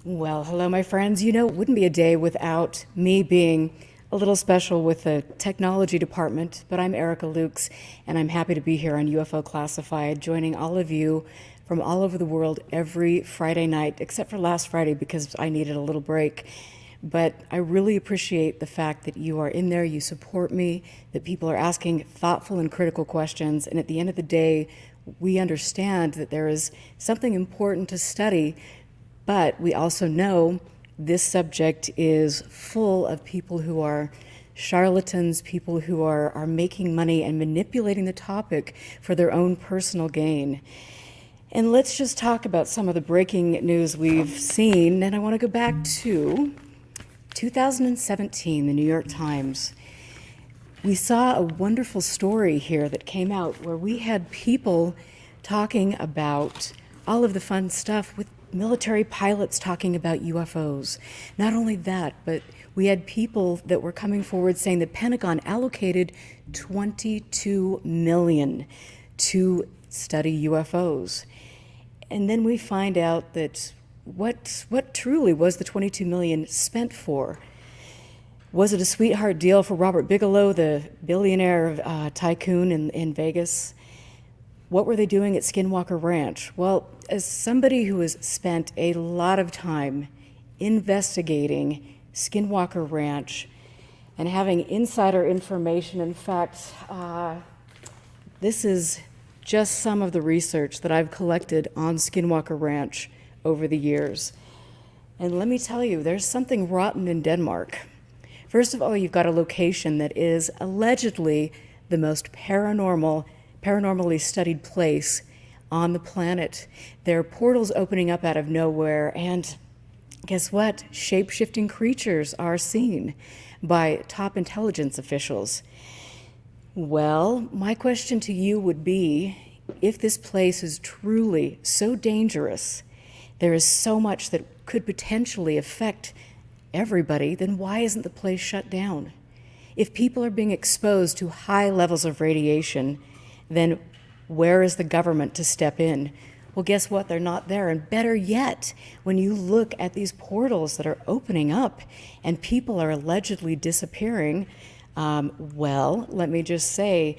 Well, hello, my friends. You know, it wouldn't be a day without me being a little special with the technology department, but I'm Erica Lukes, and I'm happy to be here on UFO Classified, joining all of you from all over the world every Friday night, except for last Friday because I needed a little break. But I really appreciate the fact that you are in there, you support me, that people are asking thoughtful and critical questions, and at the end of the day, we understand that there is something important to study. But we also know this subject is full of people who are charlatans, people who are making money and manipulating the topic for their own personal gain. And let's just talk about some of the breaking news we've seen. And I want to go back to 2017, the New York Times. We saw a wonderful story here that came out where we had people talking about all of the fun stuff with military pilots talking about UFOs. Not only that, but we had people that were coming forward saying the Pentagon allocated $22 million to study UFOs. And then we find out that what truly was the $22 million spent for? Was it a sweetheart deal for Robert Bigelow, the billionaire tycoon in Vegas? What were they doing at Skinwalker Ranch? Well, as somebody who has spent a lot of time investigating Skinwalker Ranch and having insider information, in fact, this is just some of the research that I've collected on Skinwalker Ranch over the years. And let me tell you, there's something rotten in Denmark. First of all, you've got a location that is allegedly the most paranormally studied place on the planet. There are portals opening up out of nowhere, and guess what? Shape-shifting creatures are seen by top intelligence officials. Well, my question to you would be, if this place is truly so dangerous, there is so much that could potentially affect everybody, then why isn't the place shut down? If people are being exposed to high levels of radiation, then where is the government to step in? Well, guess what? They're not there. And better yet, when you look at these portals that are opening up and people are allegedly disappearing, well, let me just say,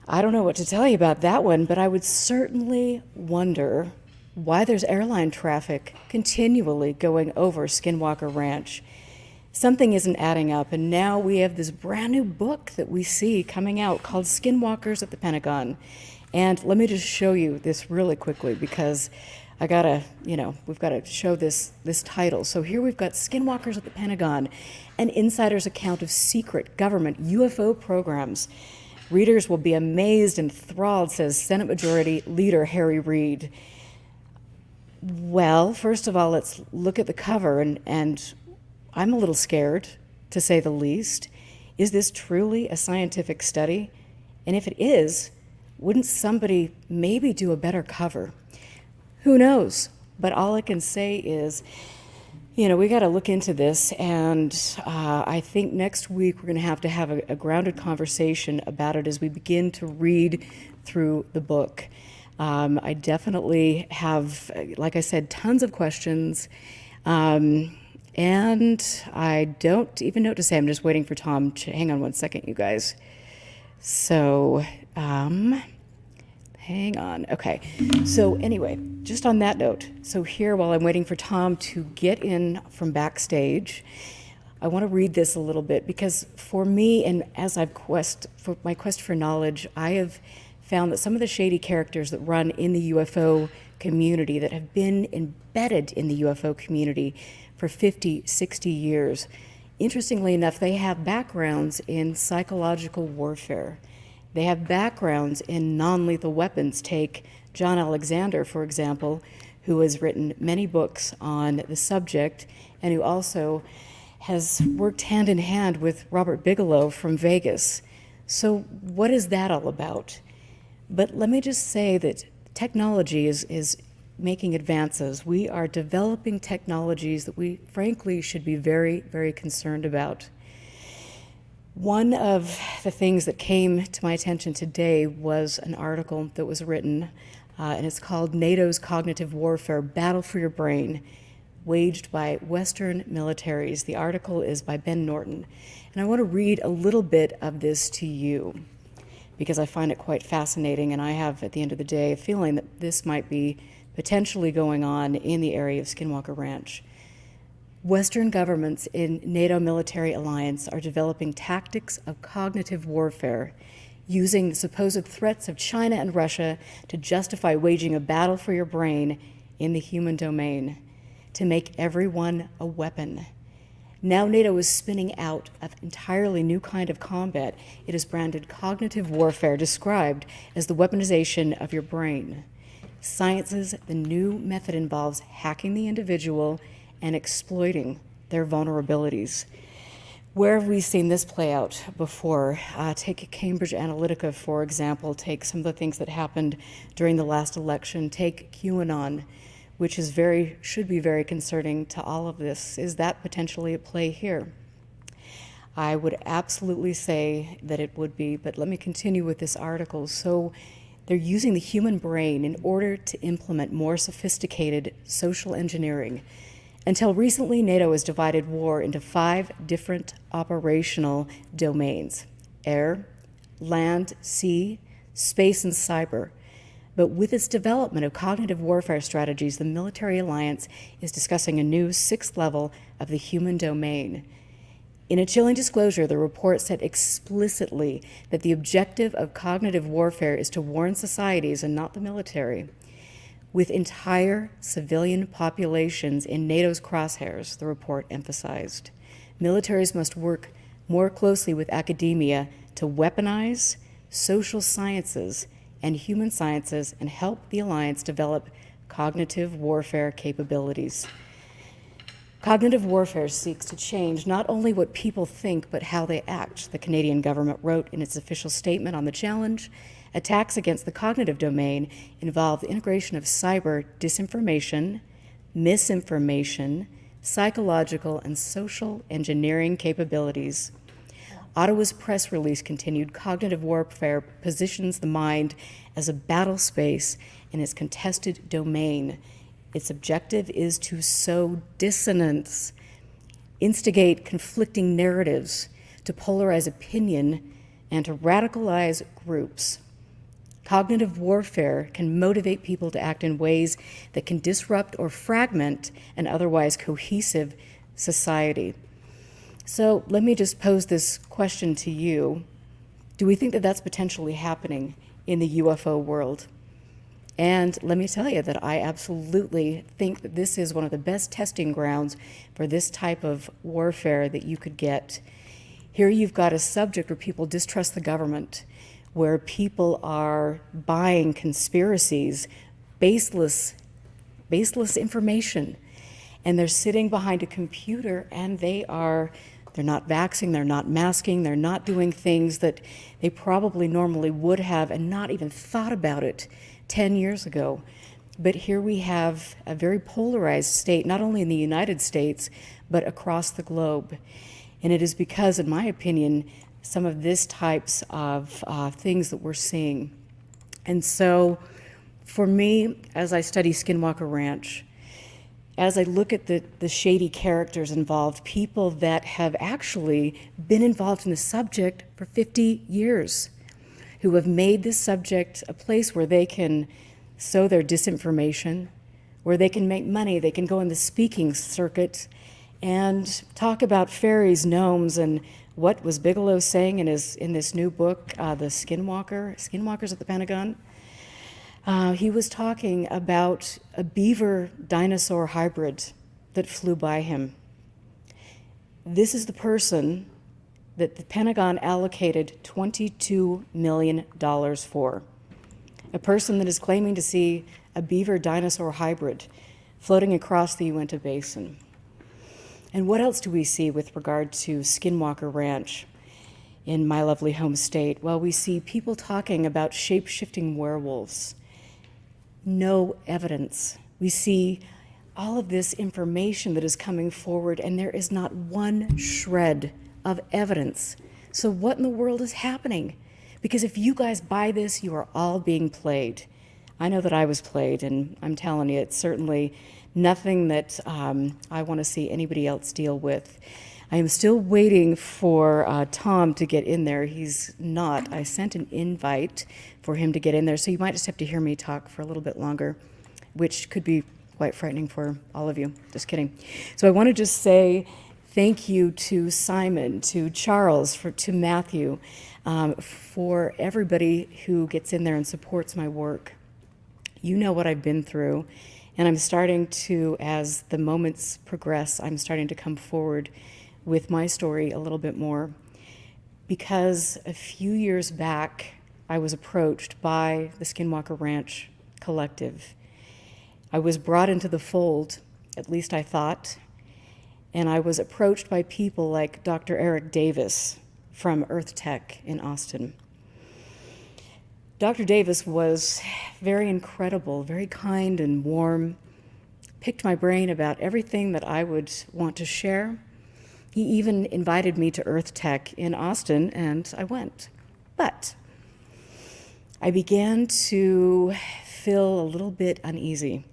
I don't know what to tell you about that one, but I would certainly wonder why there's airline traffic continually going over Skinwalker Ranch. Something isn't adding up, and now we have this brand new book that we see coming out called Skinwalkers at the Pentagon. And let me just show you this really quickly because we've got to show this title. So here we've got Skinwalkers at the Pentagon, an insider's account of secret government UFO programs. Readers will be amazed and enthralled, says Senate Majority Leader Harry Reid. Well, first of all, let's look at the cover, and I'm a little scared, to say the least. Is this truly a scientific study? And if it is, wouldn't somebody maybe do a better cover? Who knows? But all I can say is, we got to look into this, and I think next week we're going to have a grounded conversation about it as we begin to read through the book. I definitely have, like I said, tons of questions. And I don't even know what to say. I'm just waiting for Tom. Hang on one second, you guys. So, hang on. Okay. So anyway, just on that note, so here while I'm waiting for Tom to get in from backstage, I want to read this a little bit because for me, and as I've for my quest for knowledge, I have found that some of the shady characters that run in the UFO community, that have been embedded in the UFO community for 50, 60 years. Interestingly enough, they have backgrounds in psychological warfare. They have backgrounds in non-lethal weapons. Take John Alexander, for example, who has written many books on the subject and who also has worked hand in hand with Robert Bigelow from Vegas. So what is that all about? But let me just say that technology is making advances. We are developing technologies that we frankly should be very, very concerned about. One of the things that came to my attention today was an article that was written, and it's called NATO's Cognitive Warfare, Battle for Your Brain. waged by Western militaries. The article is by Ben Norton. And I want to read a little bit of this to you because I find it quite fascinating, and I have, at the end of the day, a feeling that this might be potentially going on in the area of Skinwalker Ranch. Western governments in NATO military alliance are developing tactics of cognitive warfare, using the supposed threats of China and Russia to justify waging a battle for your brain in the human domain, to make everyone a weapon. Now NATO is spinning out an entirely new kind of combat. It is branded cognitive warfare, described as the weaponization of your brain. Science's the new method involves hacking the individual and exploiting their vulnerabilities. Where have we seen this play out before? Take Cambridge Analytica, for example. Take some of the things that happened during the last election. Take QAnon, which should be very concerning to all of this. Is that potentially at play here? I would absolutely say that it would be, but let me continue with this article. So they're using the human brain in order to implement more sophisticated social engineering. Until recently, NATO has divided war into 5 different operational domains: air, land, sea, space, and cyber. But with its development of cognitive warfare strategies, the military alliance is discussing a new 6th level of the human domain. In a chilling disclosure, the report said explicitly that the objective of cognitive warfare is to warn societies and not the military. With entire civilian populations in NATO's crosshairs, the report emphasized, militaries must work more closely with academia to weaponize social sciences and human sciences and help the alliance develop cognitive warfare capabilities. Cognitive warfare seeks to change not only what people think, but how they act, the Canadian government wrote in its official statement on the challenge. Attacks against the cognitive domain involve the integration of cyber disinformation, misinformation, psychological and social engineering capabilities. Ottawa's press release continued, cognitive warfare positions the mind as a battle space in its contested domain. Its objective is to sow dissonance, instigate conflicting narratives, to polarize opinion, and to radicalize groups. Cognitive warfare can motivate people to act in ways that can disrupt or fragment an otherwise cohesive society. So let me just pose this question to you. Do we think that that's potentially happening in the UFO world? And let me tell you that I absolutely think that this is one of the best testing grounds for this type of warfare that you could get. Here you've got a subject where people distrust the government, where people are buying conspiracies, baseless information, and they're sitting behind a computer and they're not vaxxing, they're not masking, they're not doing things that they probably normally would have and not even thought about it 10 years ago. But here we have a very polarized state, not only in the United States, but across the globe. And it is because, in my opinion, some of these types of things that we're seeing. And so for me, as I study Skinwalker Ranch, as I look at the shady characters involved, people that have actually been involved in the subject for 50 years, who have made this subject a place where they can sow their disinformation, where they can make money, they can go in the speaking circuit and talk about fairies, gnomes, and what was Bigelow saying in this new book, The Skinwalkers at the Pentagon? He was talking about a beaver dinosaur hybrid that flew by him. This is the person that the Pentagon allocated $22 million for. A person that is claiming to see a beaver dinosaur hybrid floating across the Uinta Basin. And what else do we see with regard to Skinwalker Ranch in my lovely home state? Well, we see people talking about shape-shifting werewolves. No evidence. We see all of this information that is coming forward, and there is not one shred of evidence. So what in the world is happening? Because if you guys buy this, you are all being played. I know that I was played, and I'm telling you, it's certainly nothing that I want to see anybody else deal with. I am still waiting for Tom to get in there. He's not. I sent an invite for him to get in there, so you might just have to hear me talk for a little bit longer, which could be quite frightening for all of you. Just kidding. So I want to just say thank you to Simon, to Charles, to Matthew, for everybody who gets in there and supports my work. You know what I've been through, and I'm starting to, as the moments progress, I'm starting to come forward with my story a little bit more. Because a few years back, I was approached by the Skinwalker Ranch Collective. I was brought into the fold, at least I thought, and I was approached by people like Dr. Eric Davis from Earth Tech in Austin. Dr. Davis was very incredible, very kind and warm, picked my brain about everything that I would want to share. He even invited me to Earth Tech in Austin, and I went. But I began to feel a little bit uneasy.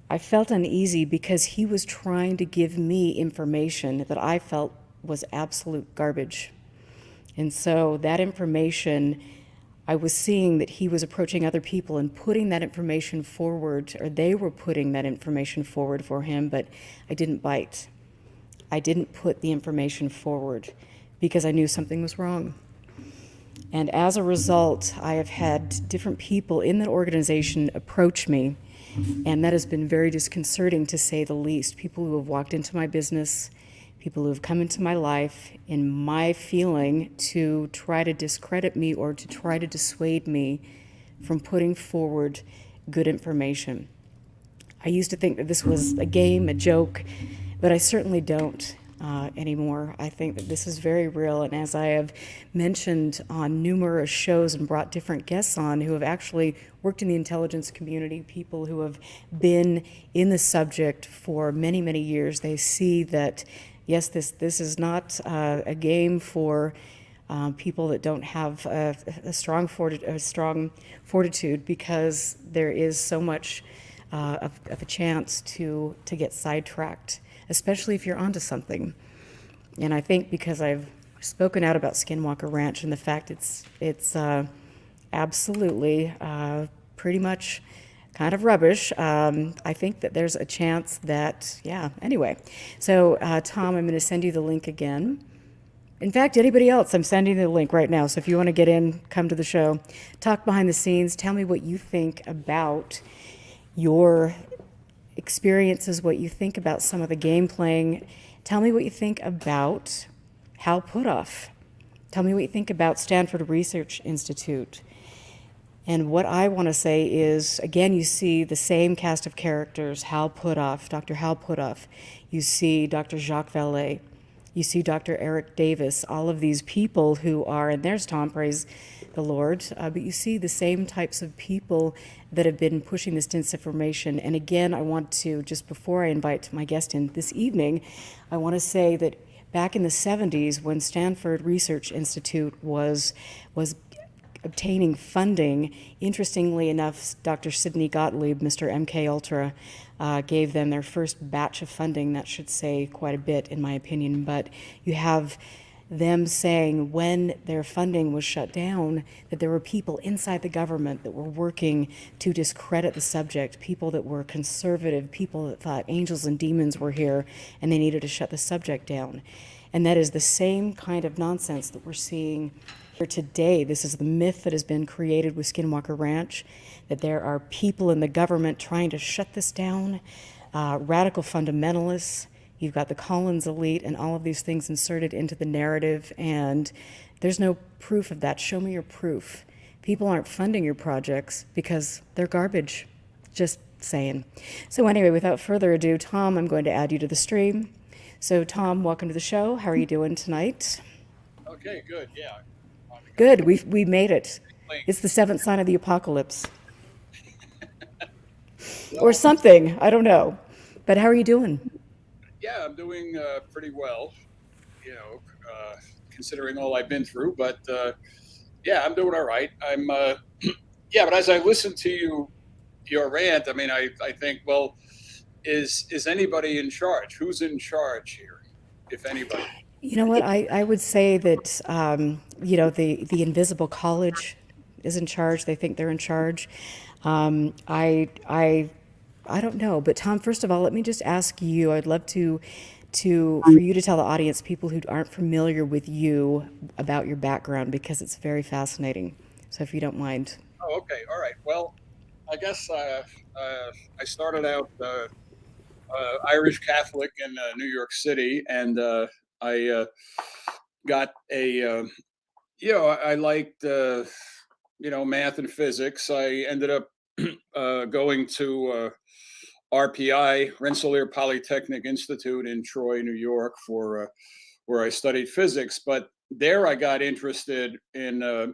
I felt uneasy because he was trying to give me information that I felt was absolute garbage. And so that information, I was seeing that he was approaching other people and putting that information forward, or they were putting that information forward for him, but I didn't bite. I didn't put the information forward because I knew something was wrong. And as a result, I have had different people in that organization approach me, and that has been very disconcerting, to say the least. People who have walked into my business, people who have come into my life in my feeling to try to discredit me or to try to dissuade me from putting forward good information. I used to think that this was a game, a joke, but I certainly don't anymore. I think that this is very real, and as I have mentioned on numerous shows and brought different guests on who have actually worked in the intelligence community, people who have been in the subject for many, many years, they see that, yes, this is not a game for people that don't have a strong fortitude, because there is so much of a chance to get sidetracked, especially if you're onto something. And I think because I've spoken out about Skinwalker Ranch and the fact it's absolutely pretty much kind of rubbish, I think that there's a chance that, yeah, anyway. So Tom, I'm going to send you the link again. In fact, anybody else, I'm sending the link right now. So if you want to get in, come to the show, talk behind the scenes, tell me what you think about your experiences, what you think about some of the game playing. Tell me what you think about Hal Puthoff. Tell me what you think about Stanford Research Institute. And what I want to say is, again, you see the same cast of characters, Hal Puthoff, Dr. Hal Puthoff. You see Dr. Jacques Vallée. You see Dr. Eric Davis, all of these people who are, and there's Tom, praise the Lord, but you see the same types of people that have been pushing this disinformation. And again, I want to, just before I invite my guest in this evening, I want to say that back in the 70s, when Stanford Research Institute was obtaining funding, interestingly enough, Dr. Sidney Gottlieb, Mr. MK Ultra, gave them their first batch of funding. That should say quite a bit, in my opinion. But you have them saying when their funding was shut down that there were people inside the government that were working to discredit the subject, people that were conservative, people that thought angels and demons were here and they needed to shut the subject down. And that is the same kind of nonsense that we're seeing here today. This is the myth that has been created with Skinwalker Ranch, that there are people in the government trying to shut this down, radical fundamentalists. You've got the Collins elite and all of these things inserted into the narrative, and there's no proof of that. Show me your proof. People aren't funding your projects because they're garbage. Just saying. So anyway, without further ado, Tom, I'm going to add you to the stream. So Tom, welcome to the show. How are you doing tonight? Okay, good, yeah. Good, we made it. It's the seventh sign of the apocalypse. Or something, I don't know. But how are you doing? Yeah, I'm doing pretty well, considering all I've been through. But yeah, I'm doing all right. Yeah, but as I listen to your rant, I mean, I think, well, is anybody in charge? Who's in charge here, if anybody? You know what? I would say that, the invisible college is in charge. They think they're in charge. Um, I, I, I don't know. But Tom, first of all, let me just ask you. I'd love for you to tell the audience, people who aren't familiar with you, about your background, because it's very fascinating. So if you don't mind. Oh, okay, all right. Well, I guess I started out Irish Catholic in New York City, and I got a I liked math and physics. I ended up going to RPI, Rensselaer Polytechnic Institute in Troy, New York, for where I studied physics. But there, I got interested in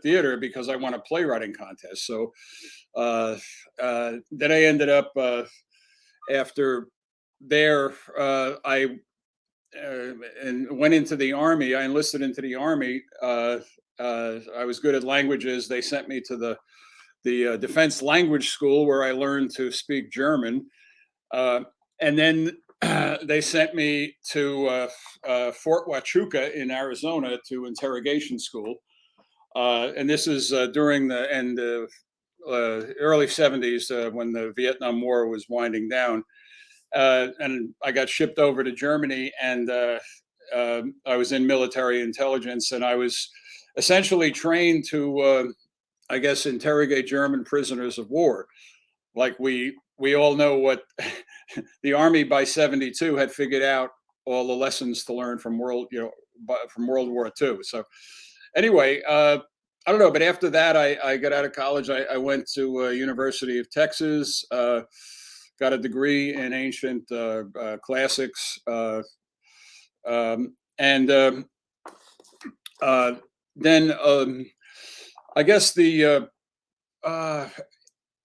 theater because I won a playwriting contest. So then I ended up after there, I and went into the army. I enlisted into the army. I was good at languages. They sent me to the Defense Language School where I learned to speak German, and then they sent me to Fort Huachuca in Arizona to interrogation school. And this is during the end of early 70s when the Vietnam War was winding down. And I got shipped over to Germany, and I was in military intelligence, and I was essentially trained to, I guess, interrogate German prisoners of war. Like we all know what the army by 72 had figured out all the lessons to learn from from World War II. So anyway, I don't know, but after that, I got out of college. I went to University of Texas, got a degree in ancient classics, and then I guess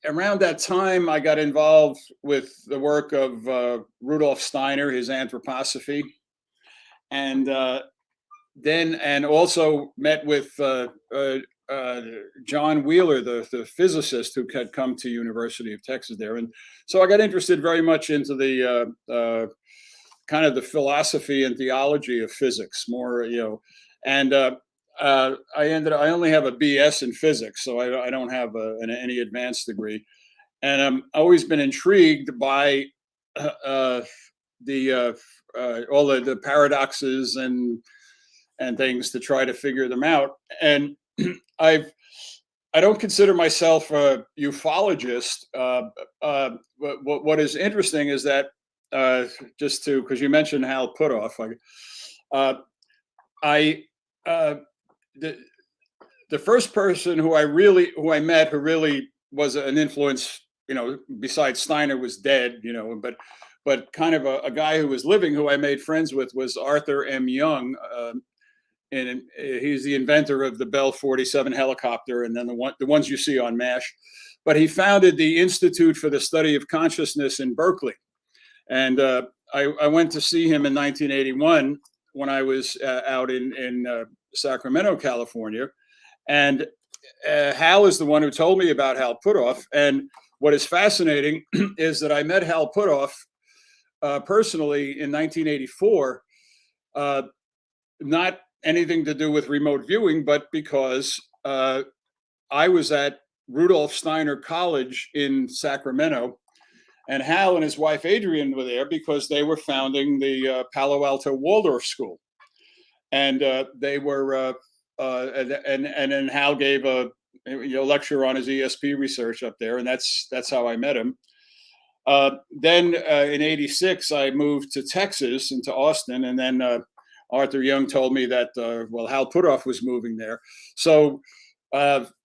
around that time, I got involved with the work of Rudolf Steiner, his anthroposophy, and and also met with John Wheeler, the physicist who had come to University of Texas there, and so I got interested very much into the kind of the philosophy and theology of physics, more and I only have a BS in physics, so I don't have any advanced degree, and I've always been intrigued by the all the paradoxes and things to try to figure them out. And I don't consider myself a ufologist. What is interesting is that just to because you mentioned Hal Puthoff, I the the first person who I met who really was an influence, besides Steiner was dead, but kind of a guy who was living who I made friends with was Arthur M. Young. And he's the inventor of the Bell 47 helicopter, and then the ones you see on MASH. But he founded the Institute for the Study of Consciousness in Berkeley, and I went to see him in 1981 when I was out in Sacramento, California, and Hal is the one who told me about Hal Puthoff. And what is fascinating is that I met Hal Puthoff personally in 1984, not anything to do with remote viewing, but because I was at Rudolf Steiner College in Sacramento, and Hal and his wife Adrienne were there because they were founding the Palo Alto Waldorf School, and they were and then Hal gave a lecture on his ESP research up there, and that's how I met him. Then in '86, I moved to Texas, into Austin, and then Arthur Young told me that, Hal Puthoff was moving there. So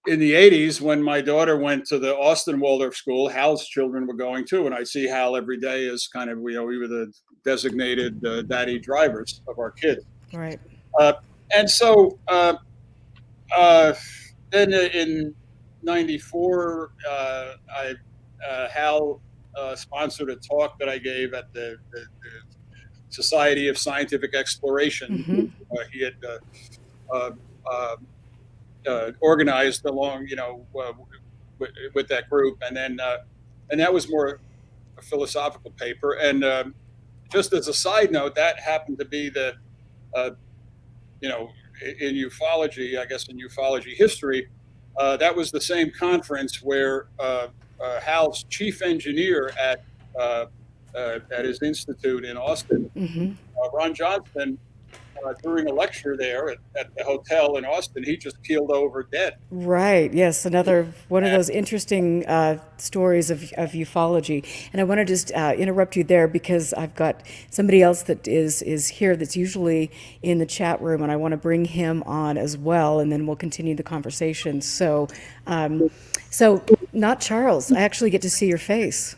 in the '80s, when my daughter went to the Austin Waldorf School, Hal's children were going too. And I see Hal every day as kind of, we were the designated daddy drivers of our kids. Right. And so then in '94, Hal sponsored a talk that I gave at the Society of Scientific Exploration. Mm-hmm. He had organized along, with that group, and then and that was more philosophical paper. And just as a side note, that happened to be the, in ufology, I guess in ufology history, that was the same conference where Hal's chief engineer at his institute in Austin, Ron Johnson, during a lecture there at the hotel in Austin, he just keeled over dead. Right. Yes. Another one of those interesting stories of ufology. And I want to just interrupt you there because I've got somebody else that is here that's usually in the chat room, and I want to bring him on as well, and then we'll continue the conversation. So not Charles. I actually get to see your face.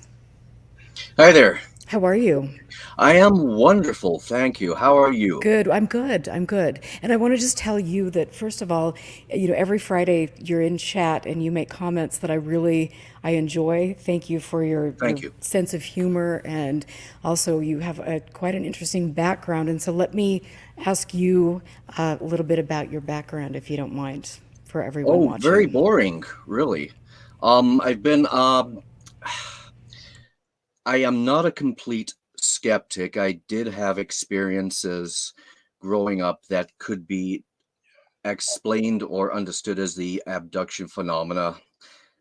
Hi there. How are you? I am wonderful, thank you. How are you? Good. I'm good. I'm good. And I want to just tell you that first of all, every Friday you're in chat and you make comments that I enjoy. Thank you for your sense of humor, and also you have quite an interesting background. And so let me ask you a little bit about your background, if you don't mind, for everyone watching. Very boring, really. I've been. I am not a complete skeptic. I did have experiences growing up that could be explained or understood as the abduction phenomena.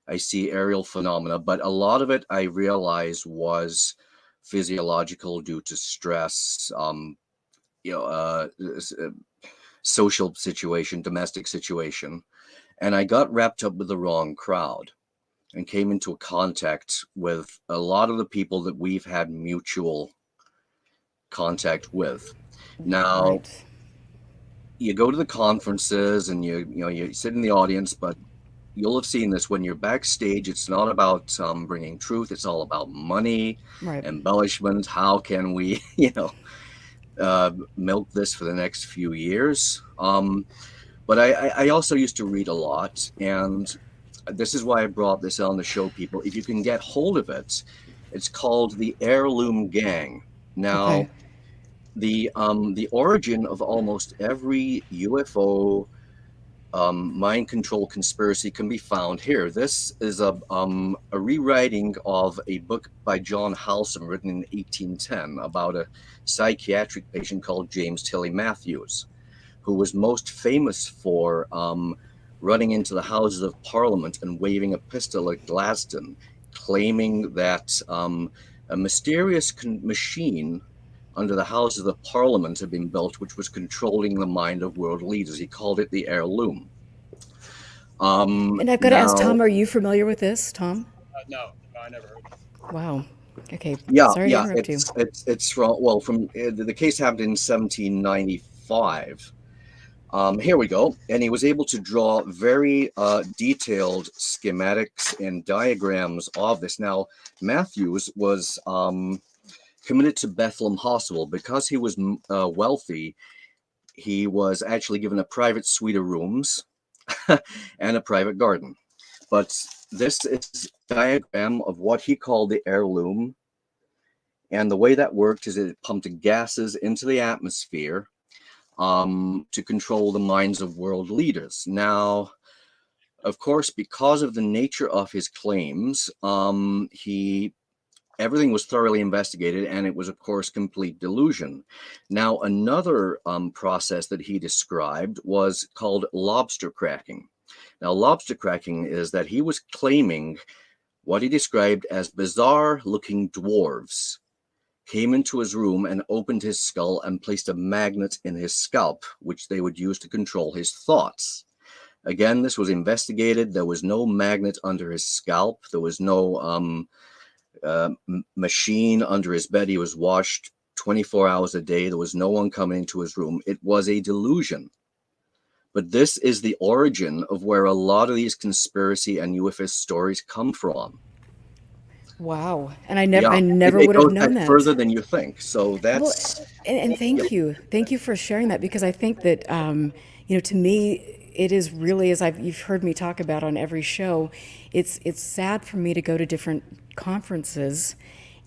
I see aerial phenomena, but a lot of it I realized was physiological due to stress, social situation, domestic situation. And I got wrapped up with the wrong crowd and came into contact with a lot of the people that we've had mutual contact with. Now, you go to the conferences and you sit in the audience, but you'll have seen this when you're backstage. It's not about bringing truth. It's all about money, embellishment. How can we, milk this for the next few years? But I also used to read a lot, and this is why I brought this on to show people, if you can get hold of it, it's called the Heirloom Gang. Now, the origin of almost every UFO mind control conspiracy can be found here. This is a rewriting of a book by John Halsam written in 1810 about a psychiatric patient called James Tilly Matthews, who was most famous for running into the Houses of Parliament and waving a pistol at Gladstone, claiming that a mysterious machine under the Houses of Parliament had been built, which was controlling the mind of world leaders. He called it the heirloom. And I've got to ask Tom, are you familiar with this, Tom? No, I never heard of it. Wow. Okay. Yeah, Sorry to interrupt you. It's from the case happened in 1795. Here we go. And he was able to draw very detailed schematics and diagrams of this. Now, Matthews was committed to Bethlehem Hospital because he was wealthy. He was actually given a private suite of rooms and a private garden. But this is a diagram of what he called the heirloom. And the way that worked is it pumped gases into the atmosphere to control the minds of world leaders. Now, of course, because of the nature of his claims, everything was thoroughly investigated, and it was, of course, complete delusion. Now, another process that he described was called lobster cracking. Now, lobster cracking is that he was claiming what he described as bizarre-looking dwarves came into his room and opened his skull and placed a magnet in his scalp, which they would use to control his thoughts. Again, this was investigated. There was no magnet under his scalp. There was no machine under his bed. He was washed 24 hours a day. There was no one coming into his room. It was a delusion. But this is the origin of where a lot of these conspiracy and UFO stories come from. Wow. And I never would have known that. Further than you think. So that's... Well, and thank you. Thank you for sharing that, because I think that, to me, it is really, as you've heard me talk about on every show, it's sad for me to go to different conferences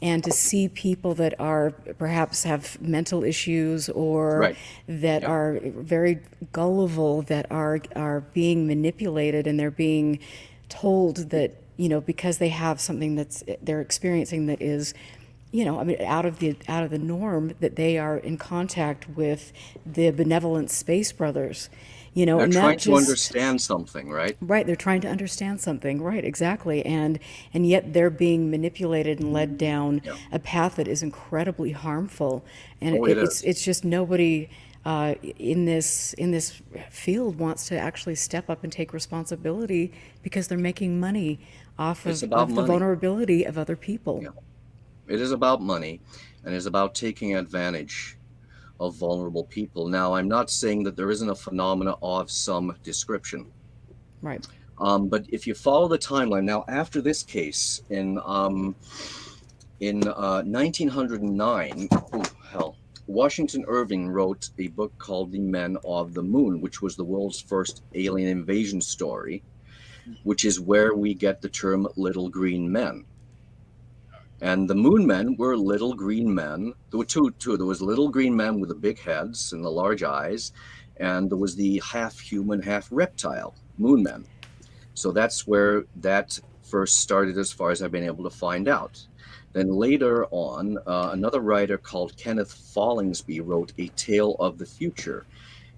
and to see people that are perhaps have mental issues or that are very gullible, that are being manipulated, and they're being told that because they have something they're experiencing that is, I mean, out of the norm, that they are in contact with the benevolent space brothers, They're and that trying to just, understand something, right? right, they're trying to understand something, right, exactly, and yet they're being manipulated and led down Yeah. a path that is incredibly harmful, and Oh, it is. it's just nobody in this field wants to actually step up and take responsibility, because they're making money off It's of, about the money. vulnerability of other people. Yeah. It is about money, and it's about taking advantage of vulnerable people. Now, I'm not saying that there isn't a phenomena of some description, Right. but if you follow the timeline now, after this case in 1909, oh hell, Washington Irving wrote a book called The Men of the Moon, which was the world's first alien invasion story, which is where we get the term little green men. And the moon men were little green men. There were two. There was little green men with the big heads and the large eyes, and there was the half human, half reptile moon men. So that's where that first started, as far as I've been able to find out. Then later on, another writer called Kenneth Follingsby wrote A Tale of the Future,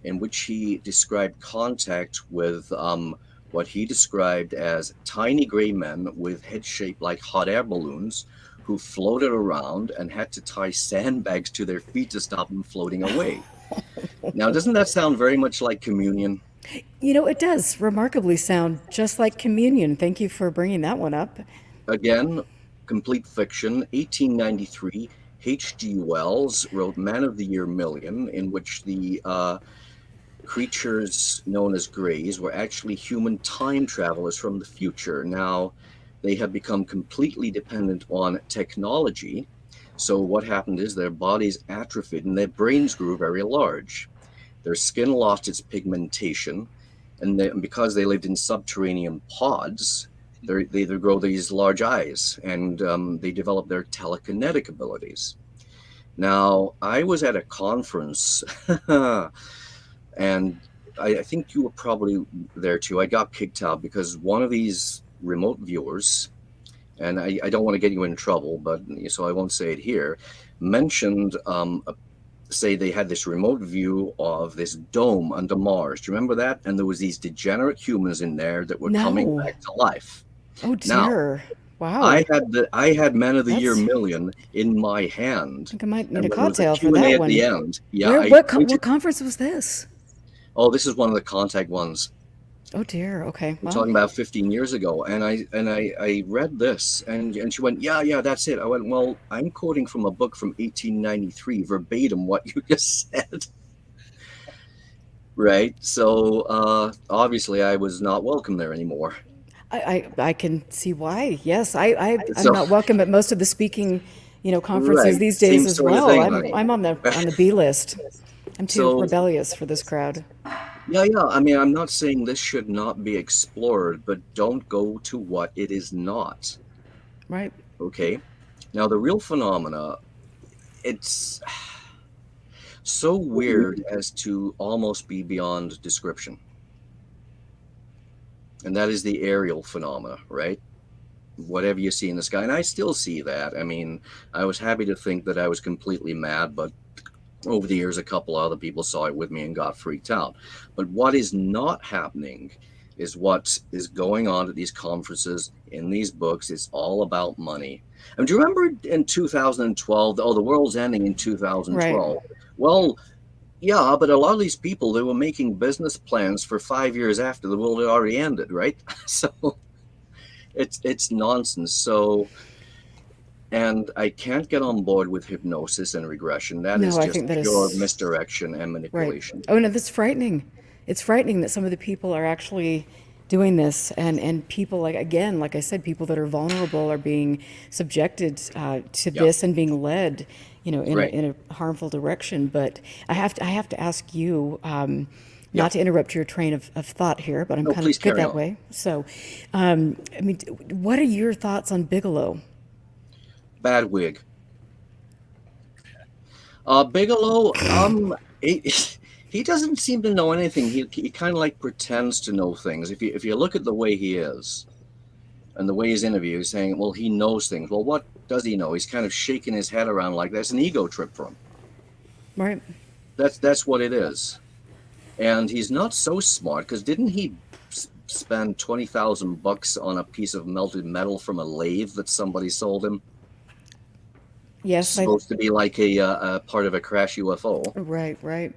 in which he described contact with what he described as tiny gray men with heads shaped like hot air balloons, who floated around and had to tie sandbags to their feet to stop them floating away. Now, doesn't that sound very much like communion? It does remarkably sound just like communion. Thank you for bringing that one up. Again, complete fiction. 1893, H.G. Wells wrote Man of the Year Million, in which the creatures known as Greys were actually human time travelers from the future. Now, they have become completely dependent on technology. So what happened is their bodies atrophied and their brains grew very large. Their skin lost its pigmentation, and because they lived in subterranean pods, they grow these large eyes, and they develop their telekinetic abilities. Now, I was at a conference, and I think you were probably there too. I got kicked out because one of these remote viewers, and I don't want to get you in trouble, but so I won't say it here, mentioned say they had this remote view of this dome under Mars. Do you remember that? And there was these degenerate humans in there that were coming No. back to life. Oh Now, dear. Wow. I had Men of the Year That's. I Million in my hand, think I might need and a when there was a cocktail for Q&A that at the one. end, yeah, Where? I What? pointed. What conference was this? Oh, this is one of the contact ones. Oh dear. Okay. We're Well. talking about 15 years ago, and I read this, and she went, yeah, that's it. I went, well, I'm quoting from a book from 1893, verbatim what you just said. Right. So obviously I was not welcome there anymore. I can see why. Yes, I'm So not welcome at most of the speaking, conferences right, these days same as sort of well. thing, I'm honey. I'm on the B list. I'm too So rebellious for this crowd. yeah, I mean, I'm not saying this should not be explored, but don't go to what it is not. Right. Okay. Now the real phenomena, it's so weird as to almost be beyond description. And that is the aerial phenomena, right? Whatever you see in the sky. And I still see that. I mean, I was happy to think that I was completely mad, but over the years, a couple other people saw it with me and got freaked out. But what is not happening is what is going on at these conferences, in these books. It's all about money. And do you remember in 2012? Oh, the world's ending in Right. 2012. Well, yeah, but a lot of these people, they were making business plans for 5 years after the world had already ended, right? So it's nonsense. So, and I can't get on board with hypnosis and regression. That No, is I just think that pure is misdirection and right. manipulation. Oh no, that's frightening. It's frightening that some of the people are actually doing this, and people, like, again, like I said, people that are vulnerable are being subjected to Yeah, this and being led, in a right. in a harmful direction. But I have to ask you. Yeah. Not to interrupt your train of thought here, but I'm No, kind please of good carry that on. way. So, I mean, what are your thoughts on Bigelow? Bad wig. Bigelow, he, he doesn't seem to know anything. He kind of like pretends to know things. If you look at the way he is, And the way he's interviewed, he's saying, well, he knows things. Well, what does he know? He's kind of shaking his head around like that's an ego trip for him. Right. That's what it is. And he's not so smart, because didn't he spend $20,000 on a piece of melted metal from a lathe that somebody sold him? Yes. Supposed to be like a part of a crash UFO. Right. Right?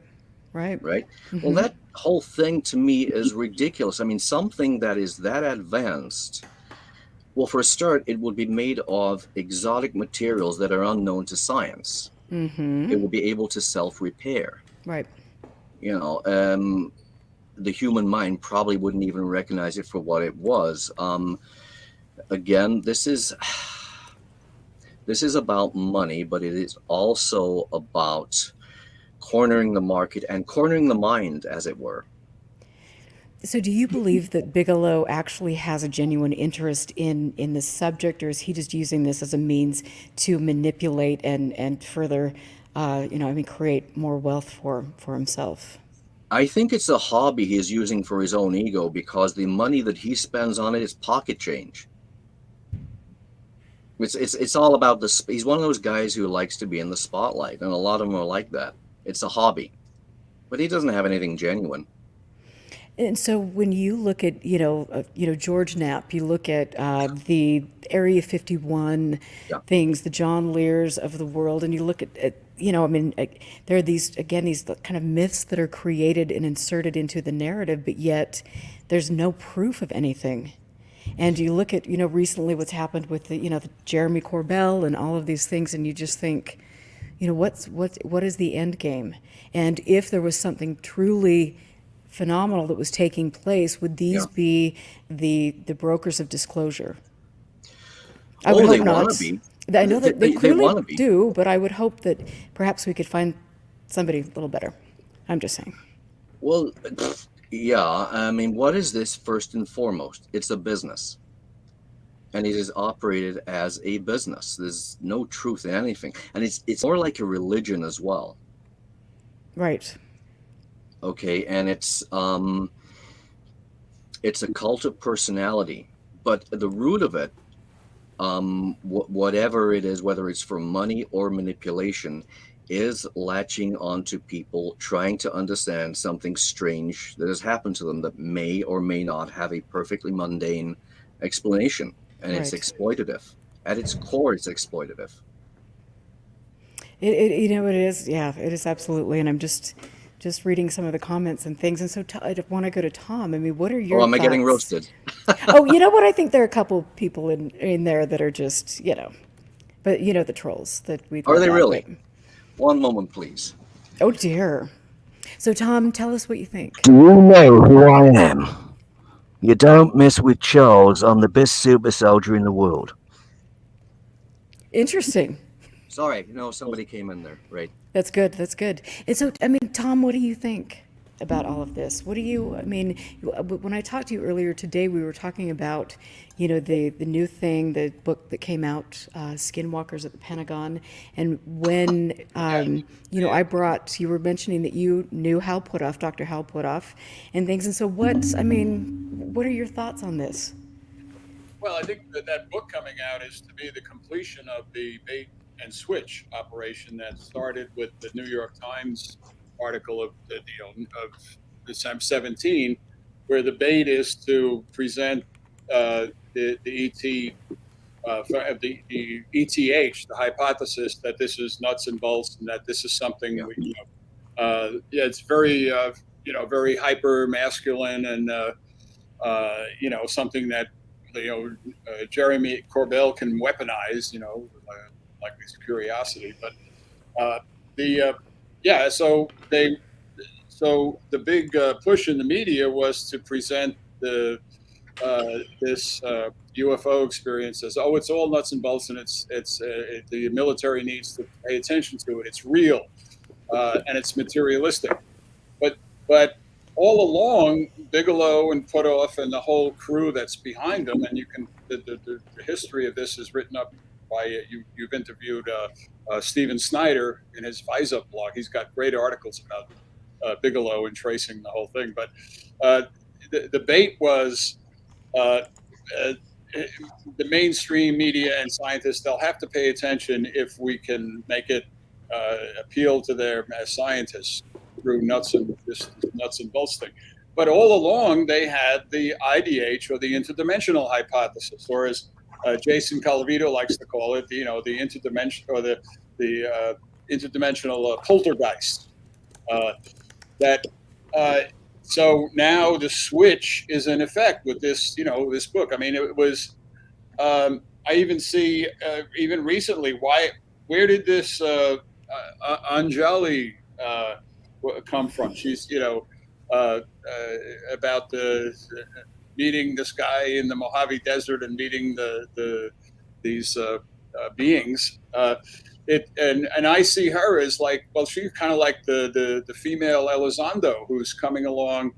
Mm-hmm. Well, that whole thing to me is ridiculous. I mean, something that is that advanced, well, for a start, it would be made of exotic materials that are unknown to science. Mm-hmm. It will be able to self-repair. Right. You know, the human mind probably wouldn't even recognize it for what it was. Again, this is about money, but it is also about cornering the market and cornering the mind, as it were. So do you believe that Bigelow actually has a genuine interest in the subject, or is he just using this as a means to manipulate and further, create more wealth for himself? I think it's a hobby he is using for his own ego, because the money that he spends on it is pocket change. It's all about the. He's one of those guys who likes to be in the spotlight, and a lot of them are like that. It's a hobby, but he doesn't have anything genuine. And so when you look at, George Knapp, you look at the Area 51 Yeah. things, the John Lears of the world, and you look at there are these kind of myths that are created and inserted into the narrative, but yet there's no proof of anything. And you look at, recently what's happened with the Jeremy Corbell and all of these things, and you just think, what is the end game? And if there was something truly phenomenal that was taking place, would these be the brokers of disclosure? I would hope not. Be. I know that they clearly be. do, but I would hope that perhaps we could find somebody a little better. I'm just saying. Well, yeah. I mean, what is this first and foremost? It's a business. And it is operated as a business. There's no truth in anything. And it's more like a religion as well. Right. Okay, and it's a cult of personality, but the root of it, whatever it is, whether it's for money or manipulation, is latching onto people trying to understand something strange that has happened to them that may or may not have a perfectly mundane explanation, and it's Right. exploitative. At its core, it's exploitative. It is. Yeah, it is absolutely. And I'm just reading some of the comments and things. And so I want to go to Tom. I mean, what are your Oh, am I thoughts? getting roasted? Oh, you know what? I think there are a couple people in there that are just, but the trolls that we. Are they really? One moment, please. Oh dear. So Tom, tell us what you think. Do you know who I am? You don't mess with Charles. I'm the best super soldier in the world. Interesting. Sorry, somebody came in there, right? That's good. That's good. And so, I mean, Tom, what do you think about all of this? What do you, I mean, when I talked to you earlier today, we were talking about, the new thing, the book that came out, Skinwalkers at the Pentagon. And when, you were mentioning that you knew Hal Puthoff, Dr. Hal Puthoff, and things. And so what are your thoughts on this? Well, I think that book coming out is to be the completion of the bait and switch operation that started with the New York Times article of December 17, where the bait is to present the ET the ETH, the hypothesis that this is nuts and bolts and that this is something it's very very hyper masculine and something that Jeremy Corbell can weaponize, like his curiosity. But so the big push in the media was to present this UFO experience as, oh, it's all nuts and bolts, and it's the military needs to pay attention to it. It's real, and it's materialistic. But all along, Bigelow and Puthoff and the whole crew that's behind them, and the history of this is written up by you've interviewed Stephen Snyder in his Visa blog. He's got great articles about Bigelow and tracing the whole thing. But the bait was the mainstream media and scientists, they'll have to pay attention if we can make it appeal to their scientists through nuts and bolts thing. But all along, they had the IDH, or the interdimensional hypothesis, or as Jason Calavito likes to call it, the interdimension, or the interdimensional poltergeist. That so now the switch is in effect with this, this book. I mean, it was. I even see even recently where did this Anjali come from? She's about the meeting this guy in the Mojave Desert and meeting these beings. And I see her as like, well, she's kind of like the female Elizondo who's coming along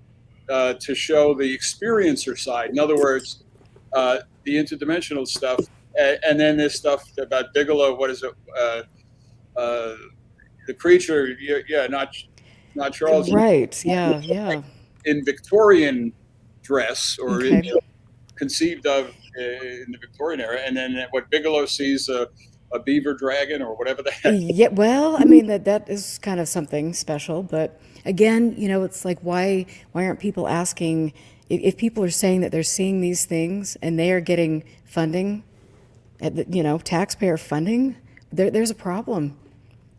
to show the experiencer side. In other words, the interdimensional stuff, and then this stuff about Bigelow. What is it? The creature, not Charles. Right? Yeah, yeah. In Victorian dress, or Okay. conceived of in the Victorian era, and then what Bigelow sees a beaver dragon or whatever the heck. Yeah, well, I mean that is kind of something special, but again, it's like why aren't people asking if people are saying that they're seeing these things and they are getting funding, taxpayer funding, there's a problem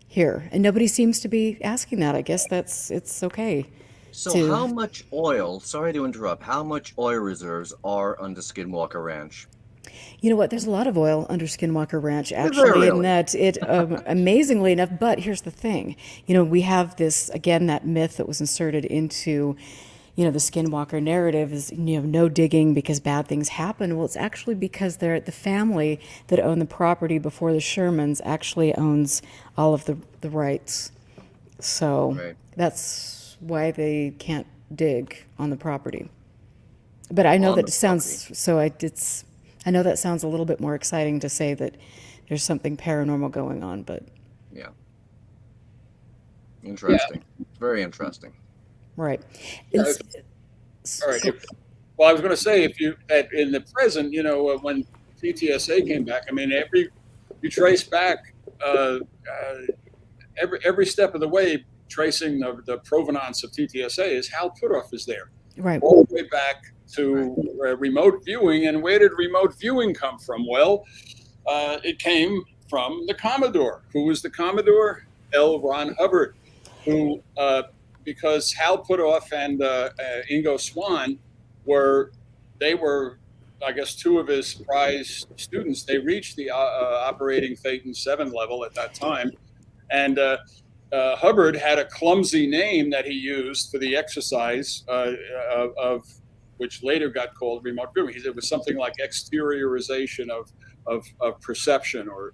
here, and nobody seems to be asking that. I guess it's okay. So how much oil, sorry to interrupt, how much oil reserves are on the Skinwalker Ranch? You know what? There's a lot of oil under Skinwalker Ranch, Is there actually, really? and that it, amazingly enough. But here's the thing: we have this again, that myth that was inserted into, the Skinwalker narrative is, no digging because bad things happen. Well, it's actually because the family that owned the property before the Shermans actually owns all of the rights. So Right. that's why they can't dig on the property. But I know On that the it sounds so. I know that sounds a little bit more exciting to say that there's something paranormal going on, but Yeah. Interesting. Very interesting. right. Yeah, It's- all right. Well, I was going to say, in the present, when TTSA came back, I mean, you trace back every step of the way, tracing the provenance of TTSA is Hal Puthoff is there, right. all the way back to remote viewing. And where did remote viewing come from? Well, it came from the Commodore. Who was the Commodore? L. Ron Hubbard, who, because Hal Puthoff and Ingo Swann were, I guess, two of his prize students. They reached the operating Phaeton 7 level at that time. And Hubbard had a clumsy name that he used for the exercise of which later got called remote viewing. It was something like exteriorization of perception, or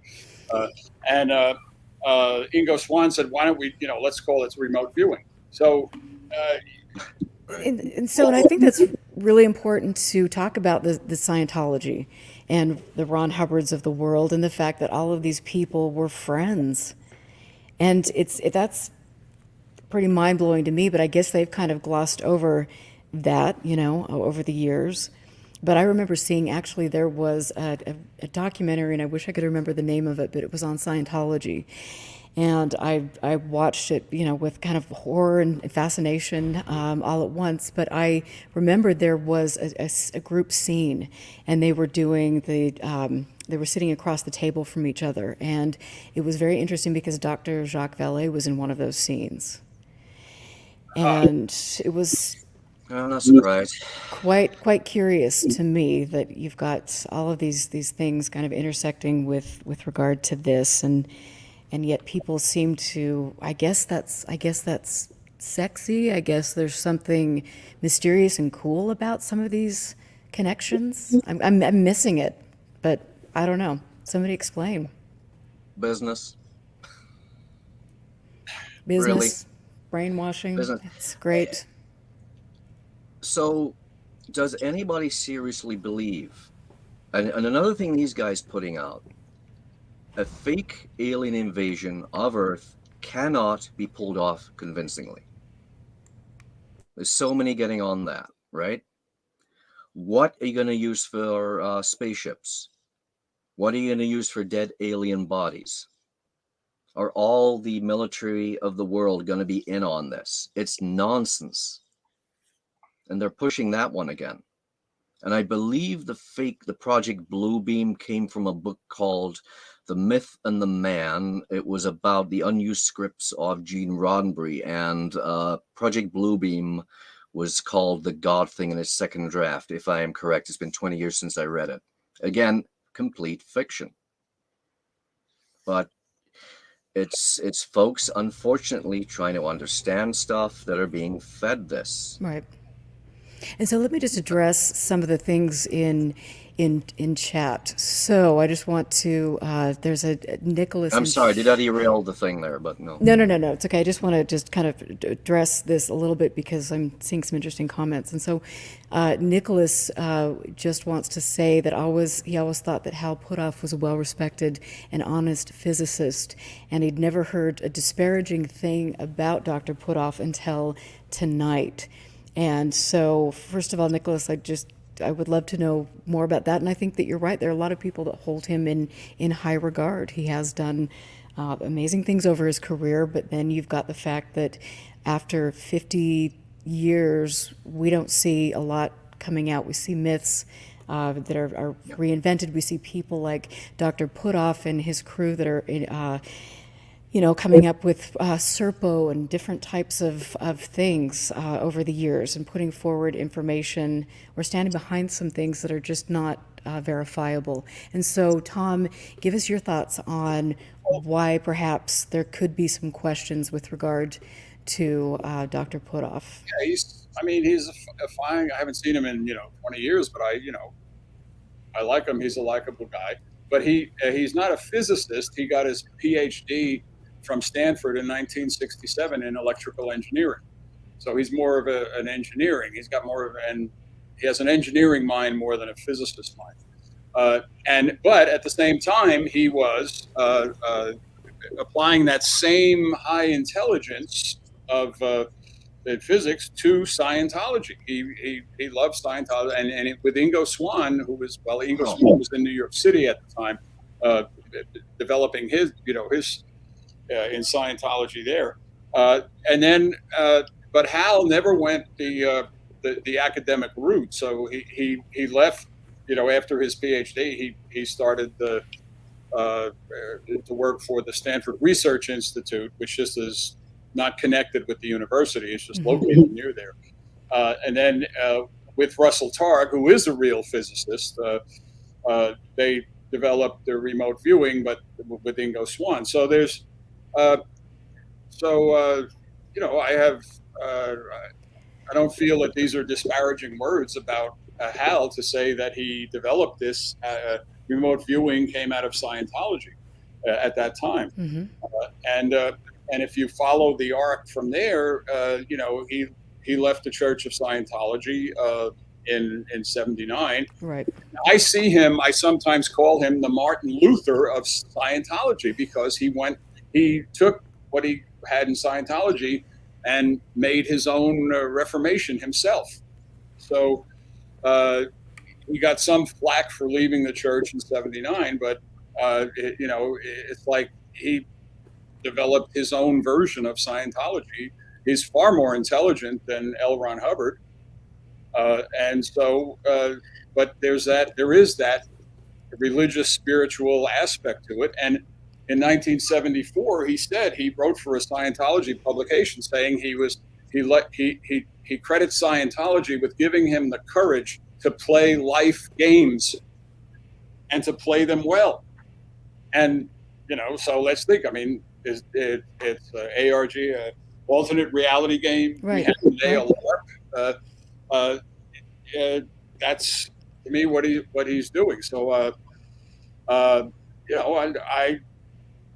and Ingo Swann said, "Why don't we, let's call it remote viewing?" So. And I think that's really important to talk about the Scientology and the Ron Hubbards of the world, and the fact that all of these people were friends. And that's pretty mind blowing to me, but I guess they've kind of glossed over that, over the years. But I remember seeing, actually, there was a documentary, and I wish I could remember the name of it, but it was on Scientology. And I watched it, with kind of horror and fascination all at once. But I remembered there was a group scene, and they were doing they were sitting across the table from each other. And it was very interesting because Dr. Jacques Vallée was in one of those scenes. And it was I'm not surprised. quite curious to me that you've got all of these things kind of intersecting with regard to this, and yet people seem to, I guess that's sexy. I guess there's something mysterious and cool about some of these connections. I'm missing it, but I don't know. Somebody explain. Business. Business, brainwashing. Business. It's great. So, does anybody seriously believe? And another thing these guys putting out, a fake alien invasion of Earth cannot be pulled off convincingly. There's so many getting on that, right? What are you going to use for spaceships? What are you going to use for dead alien bodies? Are all the military of the world going to be in on this? It's nonsense. And they're pushing that one again. And I believe the Project Bluebeam came from a book called The Myth and the Man. It was about the unused scripts of Gene Roddenberry, and Project Bluebeam was called The God Thing in its second draft, if I am correct. It's been 20 years since I read it. Again, complete fiction. But it's folks, unfortunately, trying to understand stuff that are being fed this. Right. And so let me just address some of the things in chat. So I just want to there's a Nicholas. I'm sorry, did I derail the thing there? But no. No. It's okay. I just want to just kind of address this a little bit because I'm seeing some interesting comments. And so Nicholas just wants to say that he always thought that Hal Puthoff was a well-respected and honest physicist, and he'd never heard a disparaging thing about Dr. Puthoff until tonight. And so, first of all, Nicholas, I would love to know more about that. And I think that you're right. There are a lot of people that hold him in high regard. He has done amazing things over his career, but then you've got the fact that after 50 years, we don't see a lot coming out. We see myths that are reinvented. We see people like Dr. Puthoff and his crew that are coming up with Serpo and different types of things over the years, and putting forward information or standing behind some things that are just not verifiable. And so, Tom, give us your thoughts on why perhaps there could be some questions with regard to Dr. Puthoff. Yeah, he's a fine. I haven't seen him in 20 years, but I like him. He's a likable guy. But he's not a physicist. He got his PhD from Stanford in 1967 in electrical engineering. So he's more of an engineering. He's got more of he has an engineering mind more than a physicist mind. But at the same time, he was applying that same high intelligence of physics to Scientology. He loved Scientology, and with Ingo Swann, Ingo Swann was in New York City at the time, developing his in Scientology there, and then but Hal never went the academic route. So he left after his PhD. He started to work for the Stanford Research Institute, which just is not connected with the university. It's just located near there. And then with Russell Targ, who is a real physicist, they developed their remote viewing, but with Ingo Swann. So there's I don't feel that these are disparaging words about Hal to say that he developed this. Remote viewing came out of Scientology at that time. And if you follow the arc from there, he left the Church of Scientology in 79. Right. I sometimes call him the Martin Luther of Scientology, because he took what he had in Scientology and made his own Reformation himself. So he got some flack for leaving the church in 79, but it's like he developed his own version of Scientology. He's far more intelligent than L. Ron Hubbard. And so, but there is that religious, spiritual aspect to it. And in 1974, he wrote for a Scientology publication saying he credits Scientology with giving him the courage to play life games and to play them well. And, so let's think, it's ARG, alternate reality game. Right. That's, to me, what he's doing. So,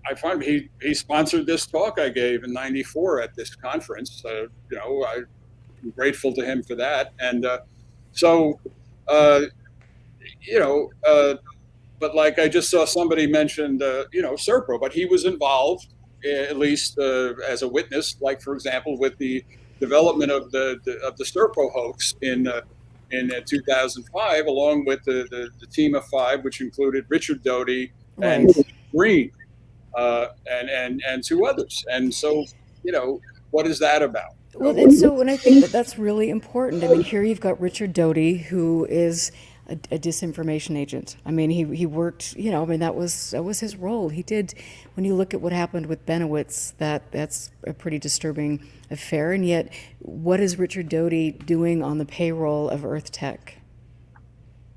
I find he sponsored this talk I gave in '94 at this conference. I'm grateful to him for that. And but like I just saw somebody mentioned, Serpo, but he was involved, at least as a witness, like, for example, with the development of the Serpo hoax in in 2005, along with the team of 5, which included Richard Doty and Right. Green, and 2 others. And so, what is that about? Well, and I think that that's really important. I mean, here you've got Richard Doty, who is a disinformation agent. I mean, he worked. I mean, that was his role. He did. When you look at what happened with Benowitz, that's a pretty disturbing affair. And yet, what is Richard Doty doing on the payroll of Earth Tech?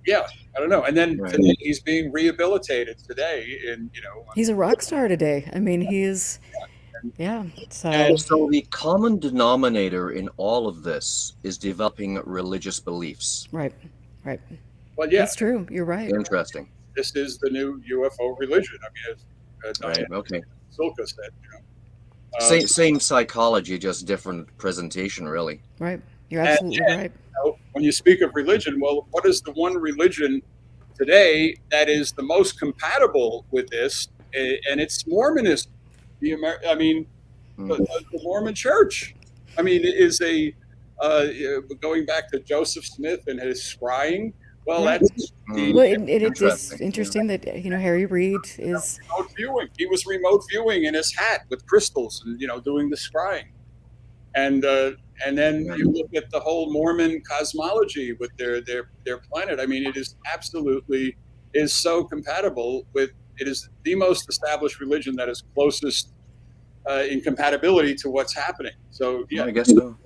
Yeah, I don't know. And then today he's being rehabilitated today, and he's a rock star today. I mean, he is. Yeah. So the common denominator in all of this is developing religious beliefs. Right. Right. Well, yeah, that's true. You're right. Interesting. This is the new UFO religion. I mean, as right. Okay. Silka said, same psychology, just different presentation, really. Right. You're absolutely right. When you speak of religion, well, what is the one religion today that is the most compatible with this? And it's Mormonism. The Mormon Church. I mean, it is going back to Joseph Smith and his scrying. Well, that's it is interesting that Harry Reid is remote viewing. He was remote viewing in his hat with crystals and doing the scrying. And then you look at the whole Mormon cosmology with their planet. I mean, it is absolutely so compatible with. It is the most established religion that is closest in compatibility to what's happening. So yeah, I guess so.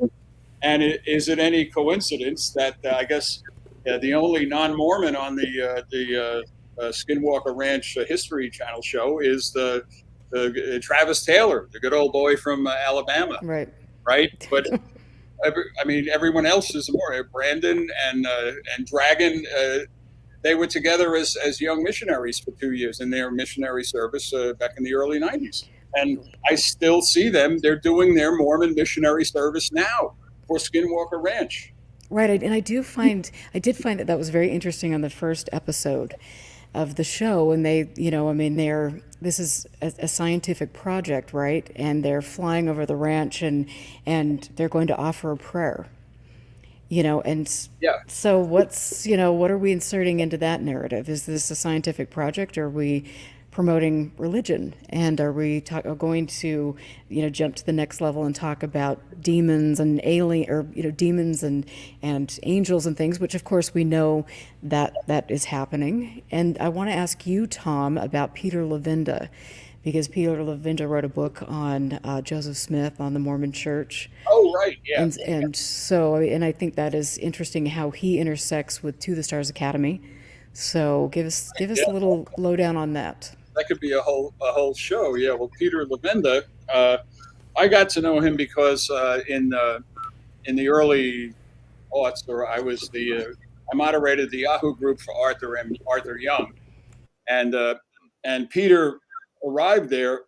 And is it any coincidence that I guess the only non-Mormon on the Skinwalker Ranch History Channel show is the Travis Taylor, the good old boy from Alabama, right? But everyone else is more. Brandon and Dragon. They were together as young missionaries for 2 years in their missionary service back in the early 90s. And I still see them. They're doing their Mormon missionary service now for Skinwalker Ranch. Right. And I did find that was very interesting on the first episode of the show. And they, this is a scientific project, right? And they're flying over the ranch and they're going to offer a prayer. So what are we inserting into that narrative? Is this a scientific project? Are we promoting religion? And are we going to, jump to the next level and talk about demons and demons and angels and things, which of course we know that is happening. And I want to ask you, Tom, about Peter Levinda, because Peter Levinda wrote a book on Joseph Smith, on the Mormon Church. Oh, right, yeah. And I think that is interesting how he intersects with To the Stars Academy. So give us a little lowdown on that. That could be a whole show. Yeah. Well, Peter Levinda, I got to know him because in the early aughts, I moderated the Yahoo group for Arthur Young, and Peter arrived there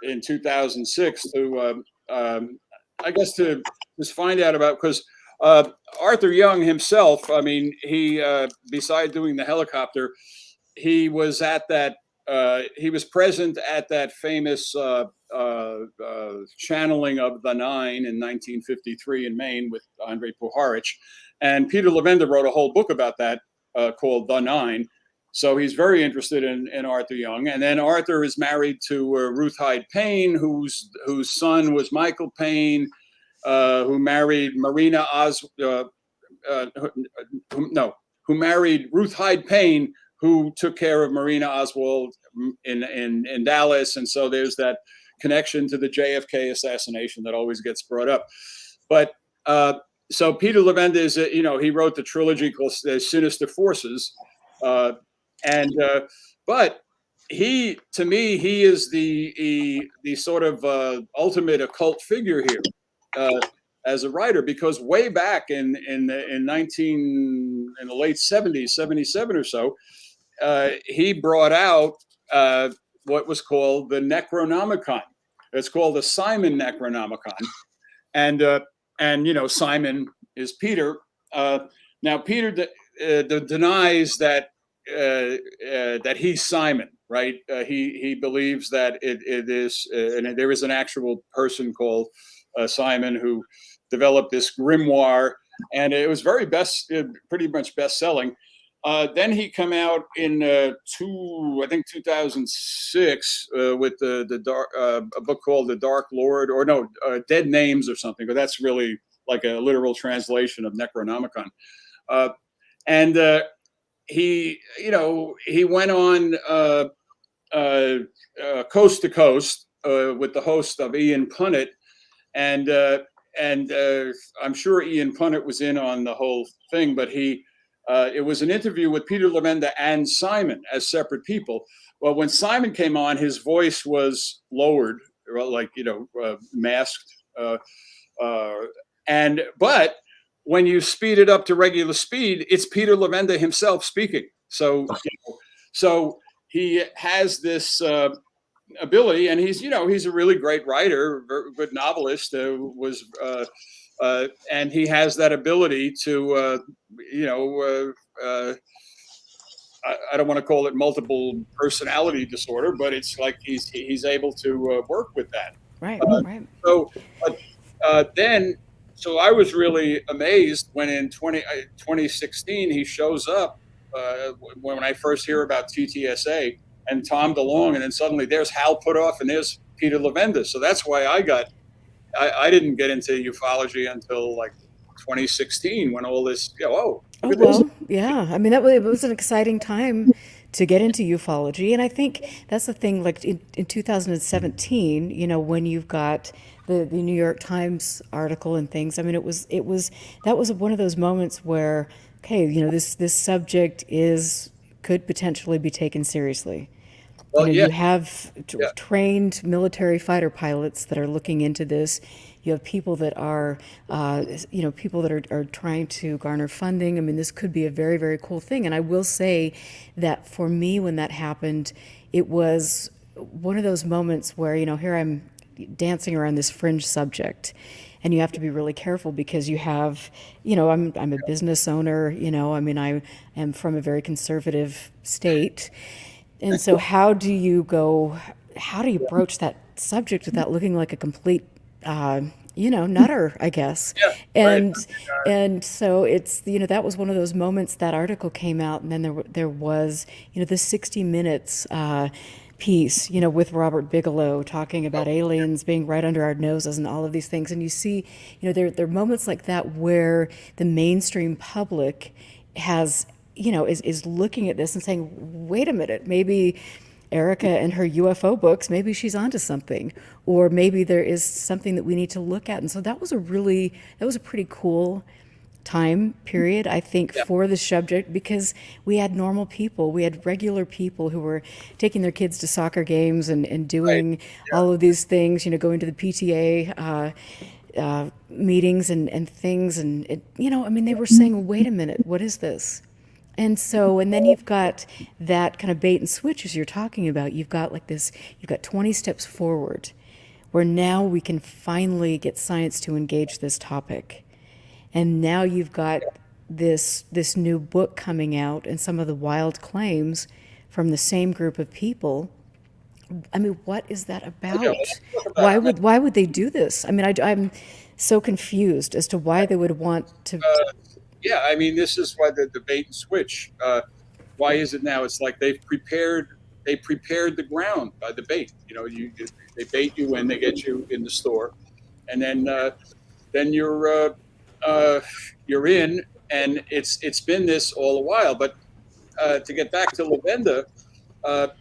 in 2006 to I guess to just find out about, because Arthur Young himself, I mean, he besides doing the helicopter, he was at that. He was present at that famous channeling of the Nine in 1953 in Maine with Andrei Puharich. And Peter Levinda wrote a whole book about that called The Nine. So he's very interested in Arthur Young. And then Arthur is married to Ruth Hyde Payne, whose son was Michael Payne, who married who married Ruth Hyde Payne, who took care of Marina Oswald in Dallas. And so there's that connection to the JFK assassination that always gets brought up. But so Peter Levinda is, he wrote the trilogy called Sinister Forces. But he is the sort of ultimate occult figure here as a writer, because way back in the late 70s, 77 or so, he brought out what was called the Necronomicon. It's called the Simon Necronomicon, and Simon is Peter. Now Peter denies that he's Simon, right? He believes that it is, and there is an actual person called Simon who developed this grimoire and it was pretty much best selling. Then he came out in 2006 with the dark a book called The Dark Lord, or no, Dead Names or something, but that's really like a literal translation of Necronomicon. And he went on coast to coast with the host of Ian Punnett, and I'm sure Ian Punnett was in on the whole thing, but it was an interview with Peter Levinda and Simon as separate people. Well, when Simon came on, his voice was lowered, like masked, but when you speed it up to regular speed, it's Peter Levinda himself speaking. So he has this ability, and he's a really great writer, very good novelist. And he has that ability to I don't want to call it multiple personality disorder, but it's like he's able to work with that. Right. Right. So I was really amazed when in 2016 he shows up when I first hear about TTSA and Tom DeLonge, and then suddenly there's Hal Puthoff and there's Peter Levinda. So that's why I didn't get into ufology until like 2016 when all this, yeah. I mean, it was an exciting time to get into ufology. And I think that's the thing, like in 2017, when you've got the New York Times article and things, I mean, that was one of those moments where, okay, this subject could potentially be taken seriously. Well, you have trained military fighter pilots that are looking into this. You have people that are, are trying to garner funding. I mean, this could be a very, very cool thing. And I will say that for me, when that happened, it was one of those moments where, here I'm dancing around this fringe subject, and you have to be really careful because you have, I'm a business owner, I mean, I am from a very conservative state. And so how do you broach that subject without looking like a complete, nutter, I guess. Yeah, and so it's, that was one of those moments. That article came out, and then there was, the 60 Minutes piece, with Robert Bigelow talking about aliens being right under our noses and all of these things. And you see, there are moments like that where the mainstream public has, is looking at this and saying, wait a minute, maybe Erica and her UFO books, maybe she's onto something, or maybe there is something that we need to look at. And so that was a pretty cool time period, I think, for the subject, because we had normal people, we had regular people who were taking their kids to soccer games and doing all of these things, going to the PTA meetings and things. And, they were saying, wait a minute, what is this? And then you've got that kind of bait and switch, as you're talking about. You've got 20 steps forward, where now we can finally get science to engage this topic. And now you've got this new book coming out and some of the wild claims from the same group of people. I mean, what is that about? Why would they do this? I mean, I'm so confused as to why they would want to. I mean, this is why the bait and switch. Why is it now? It's like they prepared the ground by the bait. They bait you in, they get you in the store, and then you're in, and it's been this all the while. But to get back to Levinda, let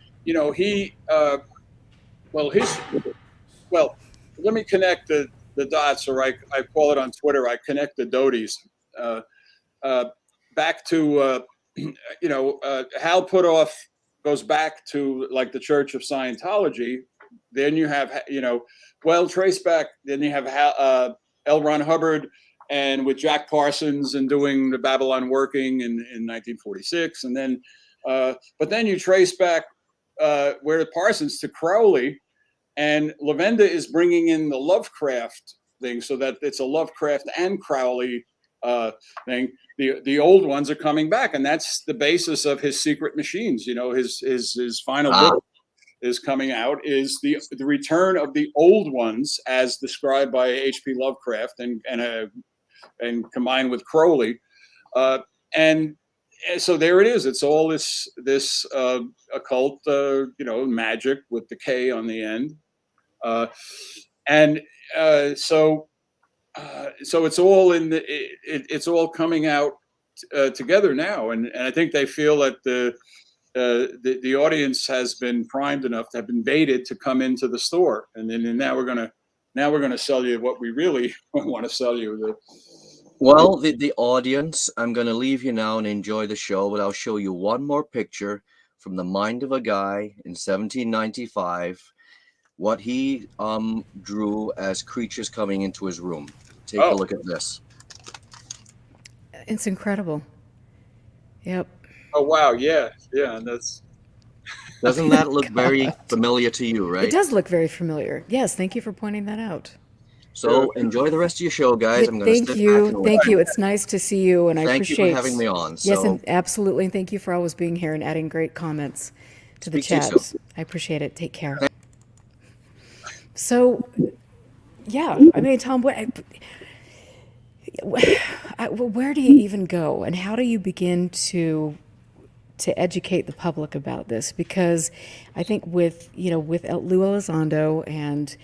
me connect the dots, or I call it on Twitter, I connect the doties. Back to Hal Puthoff goes back to like the Church of Scientology. Then you have trace back. Then you have L. Ron Hubbard, and with Jack Parsons and doing the Babylon Working in 1946, and then but then you trace back where Parsons to Crowley, and Levinda is bringing in the Lovecraft thing, so that it's a Lovecraft and Crowley thing. The old ones are coming back, and that's the basis of his Secret Machines. His final book is coming out, is the return of the old ones as described by H.P. Lovecraft and and combined with Crowley, and so there it is. It's all this occult, magic with the K on the end, and so it's all it's all coming out together now, and I think they feel that the audience has been primed enough, have been baited to come into the store, and then now we're gonna sell you what we really want to sell you. Well, the audience, I'm going to leave you now and enjoy the show, but I'll show you one more picture from the mind of a guy in 1795, what he drew as creatures coming into his room. Take a look at this. It's incredible. Yep. Oh wow, yeah, and that's. Doesn't that look very familiar to you, right? It does look very familiar. Yes, thank you for pointing that out. So enjoy the rest of your show, guys. Yeah, I'm going to thank you. Thank you. It's nice to see you, and I appreciate. Thank you for having me on. Yes, and absolutely. And thank you for always being here and adding great comments to the chat. I appreciate it. Take care. So, yeah, I mean, Tom, where do you even go, and how do you begin to educate the public about this? Because I think with Lou Elizondo and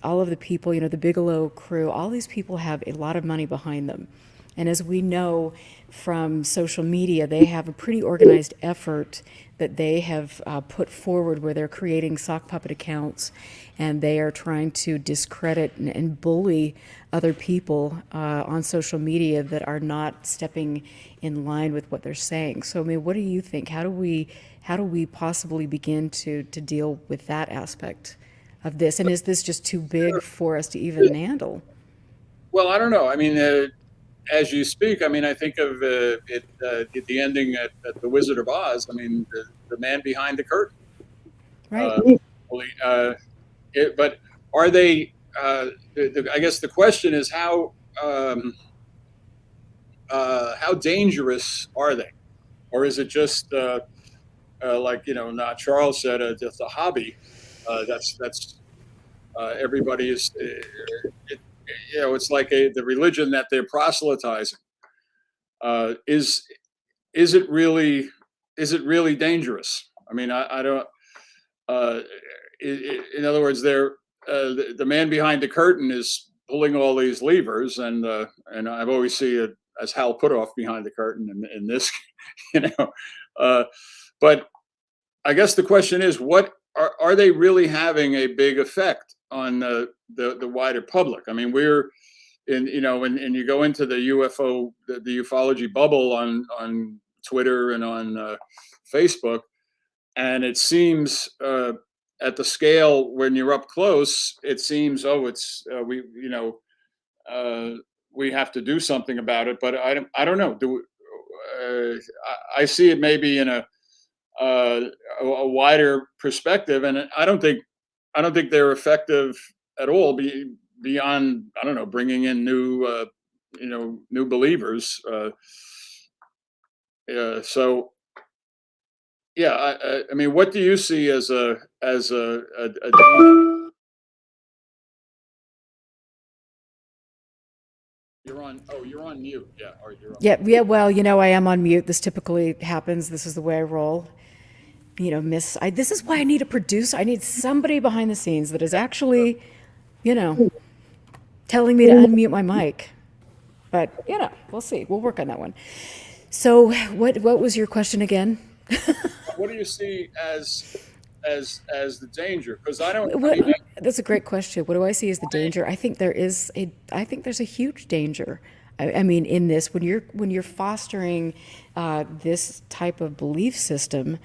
all of the people, the Bigelow crew, all these people have a lot of money behind them. And as we know from social media, they have a pretty organized effort that they have put forward where they're creating sock puppet accounts, and they are trying to discredit and bully other people on social media that are not stepping in line with what they're saying. So, I mean, what do you think? How do we possibly begin to deal with that aspect of this? And is this just too big for us to even handle? Well, I don't know. I mean, as you speak, I mean, I think of it at the ending at The Wizard of Oz. I mean, the man behind the curtain. Right. But are they? I guess the question is how dangerous are they, or is it just like not Charles said, just a hobby? That's everybody is. It's like the religion that they're proselytizing. Is it really dangerous? I mean, I don't. In other words, the man behind the curtain is pulling all these levers, and I've always seen it as Hal Puthoff behind the curtain in this, But I guess the question is, what are they really having a big effect on the wider public? I mean, we're and you go into the UFO, the ufology bubble on Twitter and on Facebook, and it seems at the scale when you're up close, it seems we have to do something about it. But I don't know. I see it maybe in a wider perspective, and I don't think they're effective at all. Beyond, I don't know, bringing in new believers. So, yeah, I mean, what do you see as a danger? You're on mute. Yeah, or you're on mute. Yeah. Well, I am on mute. This typically happens. This is the way I roll. This is why I need a producer. I need somebody behind the scenes that is actually, telling me to unmute my mic. But we'll see. We'll work on that one. So, what was your question again? What do you see as the danger? Because that's a great question. What do I see as the danger? I think there's a huge danger. I mean, in this, when you're fostering this type of belief system,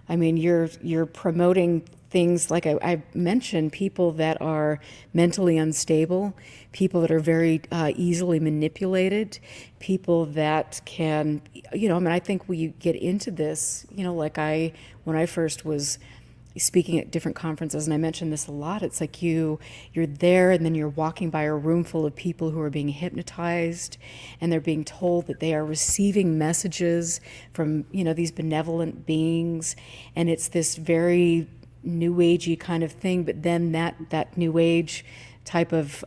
I mean, you're promoting things like I mentioned, people that are mentally unstable, people that are very easily manipulated, people that can, I mean, I think we get into this, like when I first was speaking at different conferences, and I mentioned this a lot, it's like you're there and then you're walking by a room full of people who are being hypnotized, and they're being told that they are receiving messages from, these benevolent beings, and it's this very new agey kind of thing. But then that new age type of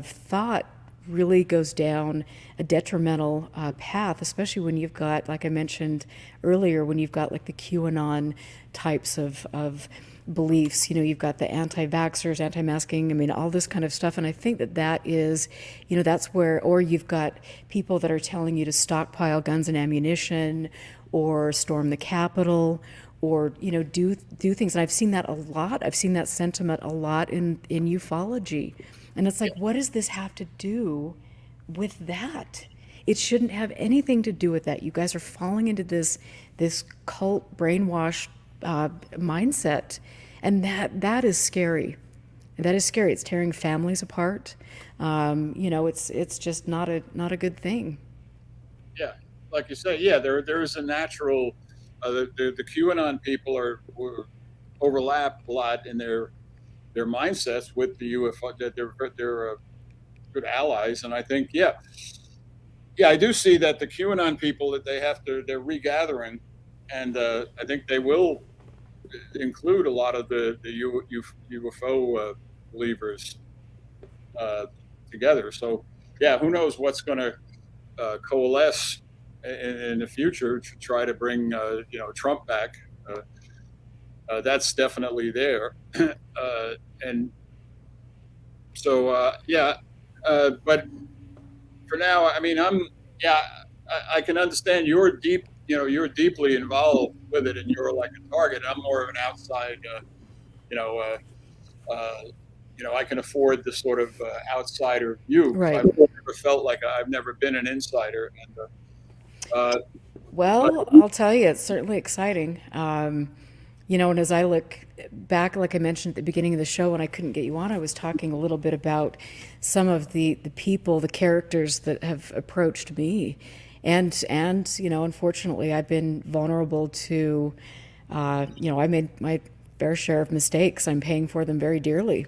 thought really goes down a detrimental path, especially when you've got, like I mentioned earlier, when you've got like the QAnon types of beliefs. You know, you've got the anti-vaxxers, anti-masking, I mean, all this kind of stuff. And I think that is, you know, that's where, or you've got people that are telling you to stockpile guns and ammunition or storm the Capitol or, you know, do things. And I've seen that a lot. I've seen that sentiment a lot in ufology. And it's like, what does this have to do with that? It shouldn't have anything to do with that. You guys are falling into this cult brainwash mindset, and that is scary. That is scary. It's tearing families apart. You know, it's just not a good thing. Yeah, like you say, yeah, there is a natural. The QAnon people overlap a lot in their mindsets with the UFO. That they're good allies, and I think yeah, I do see that the QAnon people that they're regathering, and I think they will include a lot of the UFO believers together. So yeah, who knows what's going to coalesce in the future to try to bring Trump back. That's definitely there, and so yeah. But for now, I mean, I can understand you're deeply involved with it, and you're like a target. I'm more of an outside, you know, I can afford the sort of outsider view. Right. I've never felt like I've never been an insider, and well, I'll tell you, it's certainly exciting. You know, and as I look back, like I mentioned at the beginning of the show when I couldn't get you on, I was talking a little bit about some of the people, the characters that have approached me. And you know, unfortunately, I've been vulnerable to, you know, I made my fair share of mistakes. I'm paying for them very dearly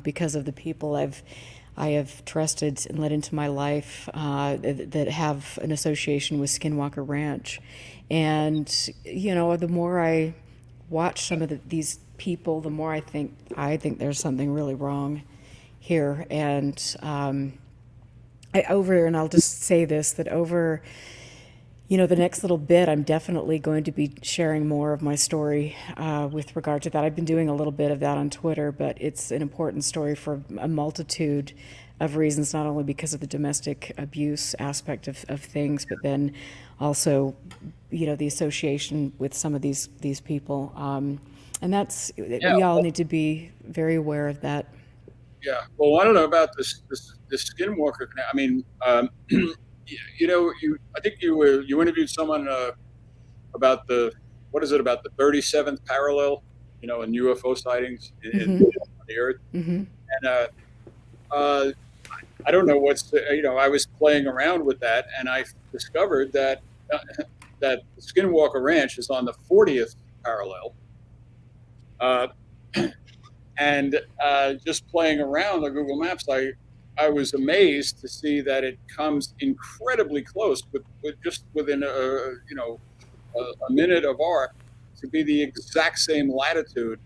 because of the people I have trusted and let into my life that have an association with Skinwalker Ranch. And, you know, the more I watch some of these people, the more I think there's something really wrong here. And and I'll just say this, that over, you know, the next little bit, I'm definitely going to be sharing more of my story with regard to that. I've been doing a little bit of that on Twitter, but it's an important story for a multitude of reasons, not only because of the domestic abuse aspect of things, but then also, you know, the association with some of these people. And that's, we all need to be very aware of that. yeah. Well, I don't know about this Skinwalker. I mean, you know, I think you interviewed someone about what is it about the 37th parallel, you know, in UFO sightings in the Earth, and I don't know you know, I was playing around with that, and I discovered that that Skinwalker Ranch is on the 40th parallel. And just playing around on Google Maps, I was amazed to see that it comes incredibly close, with just within a minute of arc, to be the exact same latitude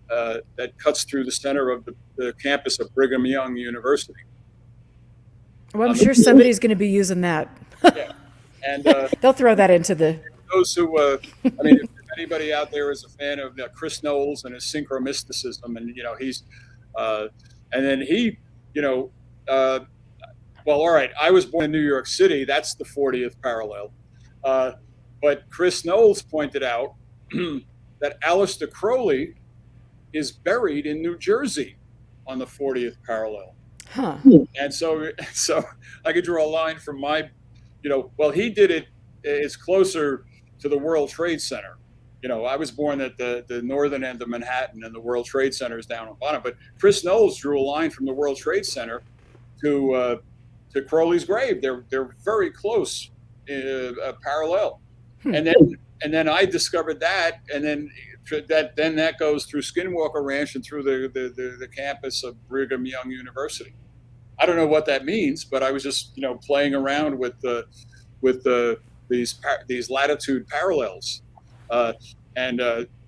that cuts through the center of the campus of Brigham Young University. Well, I'm sure somebody's going to be using that. Yeah, and they'll throw that into the. Those who, I mean, if anybody out there is a fan of Chris Knowles and his synchromysticism, and you know he's, and then he, you know, well, all right, I was born in New York City. That's the 40th parallel. But Chris Knowles pointed out that Aleister Crowley is buried in New Jersey on the 40th parallel. Huh. And so I could draw a line from my, you know, well, he did it. It's closer to the World Trade Center. You know, I was born at the northern end of Manhattan, and the World Trade Center is down on bottom. But Chris Knowles drew a line from the World Trade Center to Crowley's grave. They're very close, parallel. And then I discovered that, and then that goes through Skinwalker Ranch and through the campus of Brigham Young University. I don't know what that means, but I was just, you know, playing around with these latitude parallels, and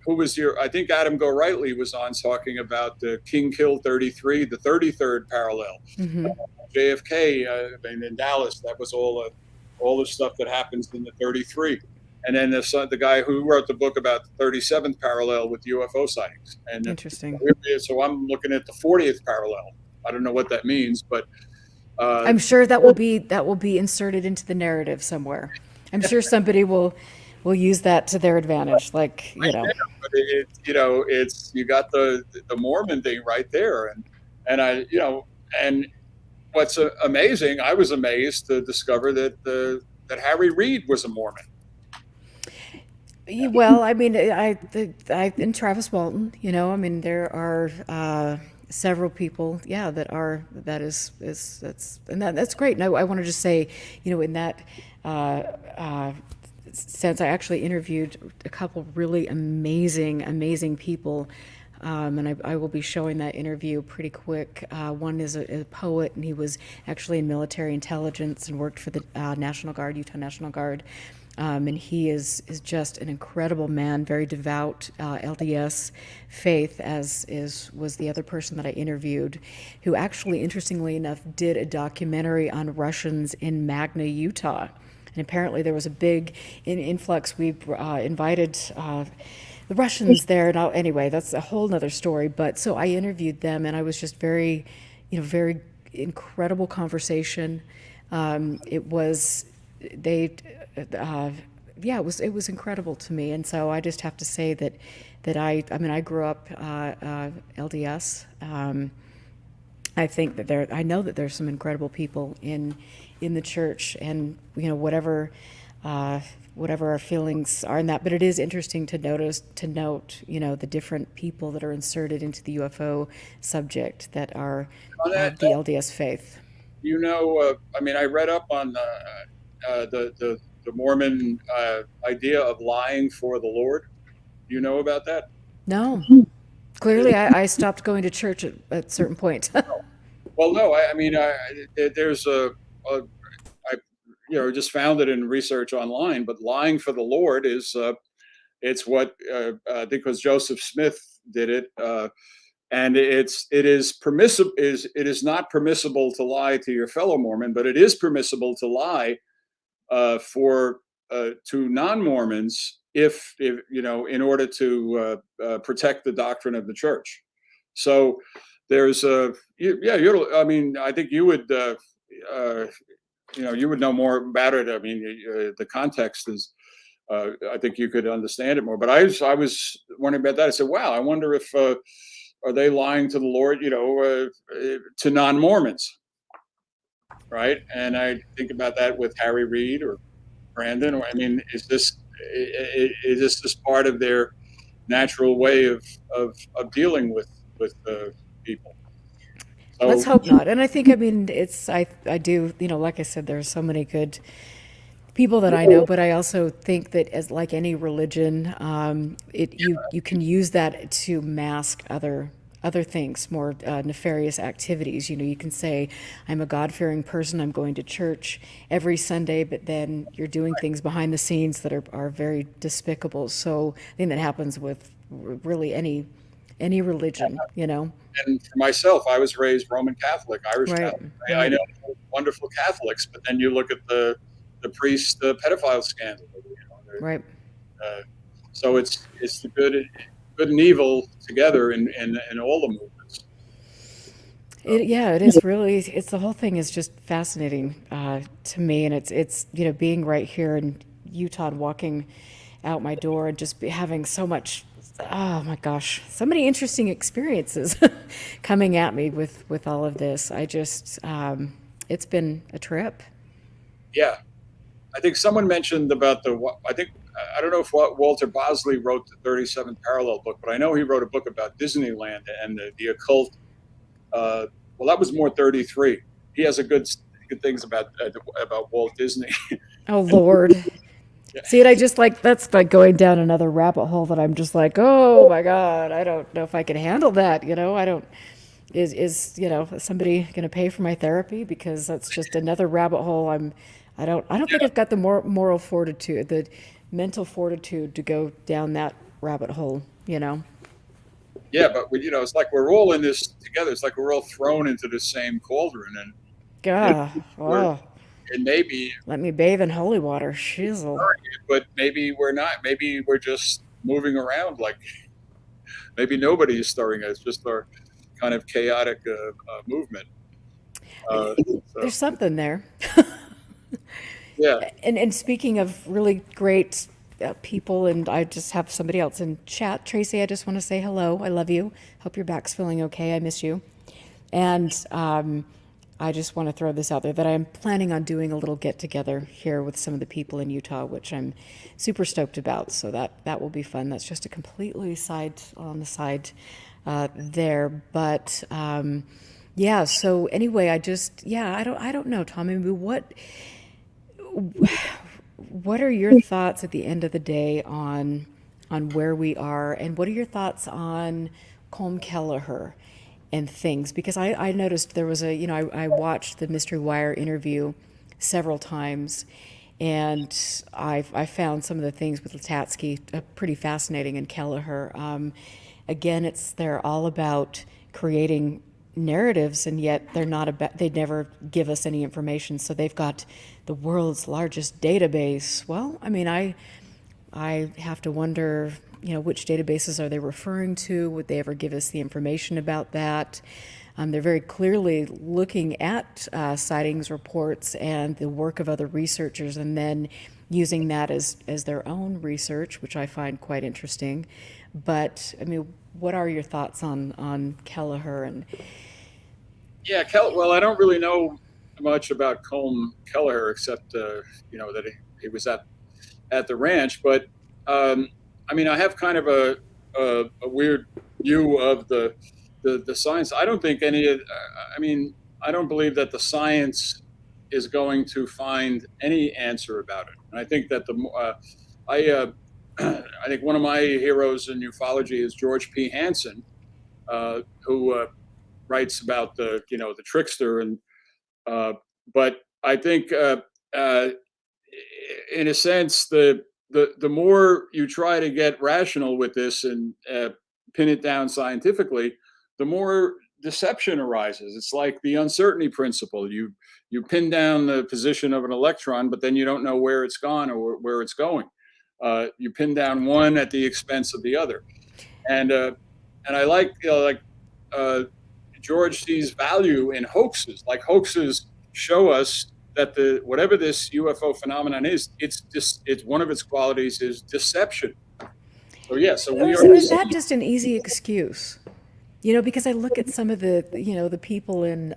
who was I think Adam Go Rightly was on talking about the King Kill 33, the 33rd parallel. JFK in Dallas, that was all the stuff that happens in the 33. And then the guy who wrote the book about the 37th parallel with UFO sightings. And interesting. So I'm looking at the 40th parallel. I don't know what that means, but I'm sure that will be inserted into the narrative somewhere. I'm sure somebody will use that to their advantage. Like, you know, but it's you got the Mormon thing right there, and and what's amazing, I was amazed to discover that Harry Reid was a Mormon. Well, I mean, I and Travis Walton, you know, I mean, there are several people, yeah, that's great. And I want to just say, you know, in that sense, I actually interviewed a couple really amazing people. And I will be showing that interview pretty quick. One is a poet, and he was actually in military intelligence and worked for the National Guard, Utah National Guard. And he is just an incredible man, very devout, LDS faith, was the other person that I interviewed, who actually, interestingly enough, did a documentary on Russians in Magna, Utah. And apparently there was a big influx. We invited the Russians there. Now, anyway, that's a whole nother story. But so I interviewed them, and I was just very incredible conversation. It was incredible to me. And so I just have to say that I grew up LDS. I think that I know that there's some incredible people in the church, and you know, whatever our feelings are in that. But it is interesting to note, you know, the different people that are inserted into the UFO subject that are of the LDS faith. You know, I mean, I read up on the Mormon idea of lying for the Lord. Do you know about that? No. Clearly, I stopped going to church at a certain point. Well, no, I mean, there's I just found it in research online, but lying for the Lord is it's what I think was Joseph Smith did it, and it is not permissible to lie to your fellow Mormon, but it is permissible to lie to non-Mormons if you know, in order to protect the doctrine of the church. So there's I mean, I think you would you would know more about it. I mean, the context is I think you could understand it more. But I was wondering about that. I said, wow, I wonder if are they lying to the Lord, you know, to non-Mormons, right? And I think about that with Harry Reid or Brandon. I mean, is this just part of their natural way of dealing with people? So, Let's hope not. And I think, I mean, I do, you know, like I said, there's so many good people that I know, but I also think that, as like any religion, you can use that to mask other things, more nefarious activities. You know, you can say, I'm a God-fearing person, I'm going to church every Sunday, but then you're doing things behind the scenes that are very despicable. So I think that happens with really any religion, you know. And for myself, I was raised Roman Catholic, Irish Right, Catholic. right. I know wonderful Catholics, but then you look at the priest pedophile scandal. You know, Right. So it's the good and evil together in all the movements. It is really. It's the whole thing is just fascinating to me, and it's you know, being right here in Utah and walking out my door and just having so much. Oh my gosh, so many interesting experiences coming at me with all of this. I just it's been a trip. Yeah, I think someone mentioned about I don't know if Walter Bosley wrote the 37th Parallel book, but I know he wrote a book about Disneyland and the occult. Well, that was more 33. He has good things about Walt Disney. Oh Lord. See, and I just that's like going down another rabbit hole that I'm just like, oh my God, I don't know if I can handle that. You know, I don't. Is you know, somebody going to pay for my therapy, because that's just another rabbit hole. I don't think I've got the moral fortitude, the mental fortitude to go down that rabbit hole. you know? Yeah, but it's like we're all in this together. It's like we're all thrown into the same cauldron, and we're Oh, and maybe let me bathe in holy water. Shizzle. but maybe we're not. Maybe we're just moving around. Like maybe nobody is stirring us. Just our kind of chaotic movement. So There's something there. yeah, And speaking of really great people, and I just have somebody else in chat. Tracy, I just want to say hello. I love you. Hope your back's feeling okay. I miss you. And I just want to throw this out there that I'm planning on doing a little get together here with some of the people in Utah, which I'm super stoked about. So that will be fun. That's just a completely on the side there. But yeah. So anyway, I don't know, Tommy. What are your thoughts at the end of the day on where we are, and what are your thoughts on Colm Kelleher and things? Because I noticed there was I watched the Mystery Wire interview several times, and I found some of the things with Latatsky pretty fascinating, and Kelleher. Again, they're all about creating narratives, and yet they never give us any information. So they've got the world's largest database. Well, I mean, I have to wonder, which databases are they referring to? Would they ever give us the information about that? They're very clearly looking at sightings reports and the work of other researchers, and then using that as their own research, which I find quite interesting. But I mean, what are your thoughts on Kelleher and? yeah. Well, I don't really know much about Colm Kelleher except that he was at the ranch. But I mean, I have kind of a weird view of the science. I don't think any of. I mean, I don't believe that the science is going to find any answer about it. And I think that I I think one of my heroes in ufology is George P. Hansen, who writes about the trickster, and but I think in a sense the more you try to get rational with this and pin it down scientifically, the more deception arises. It's like the uncertainty principle. You pin down the position of an electron, but then you don't know where it's gone or where it's going. You pin down one at the expense of the other, and I like George sees value in hoaxes. Like hoaxes show us that whatever this UFO phenomenon is, it's one of its qualities is deception. So yeah, so we So are. is that just an easy excuse? Because I look at some of the people in,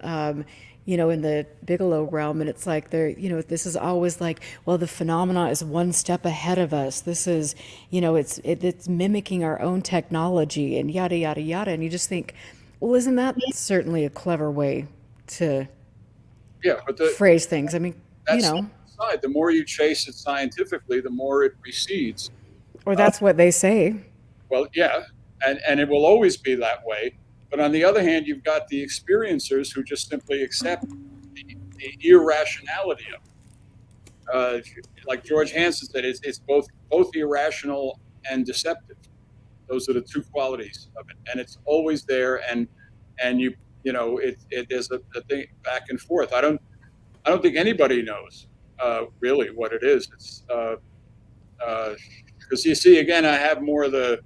in the Bigelow realm, and it's like this is always like, well, the phenomena is one step ahead of us. This is, it's mimicking our own technology and yada, yada, yada. And you just think, well, isn't that certainly a clever way to Yeah, but phrase things? I mean, that's the side. The more you chase it scientifically, the more it recedes. or that's what they say. Well, yeah, and it will always be that way. But on the other hand, you've got the experiencers who just simply accept the irrationality of it. Like George Hansen said, it's both irrational and deceptive. Those are the two qualities of it, and it's always there. And there's a thing back and forth. I don't think anybody knows really what it is. It's because you see, again, I have more of the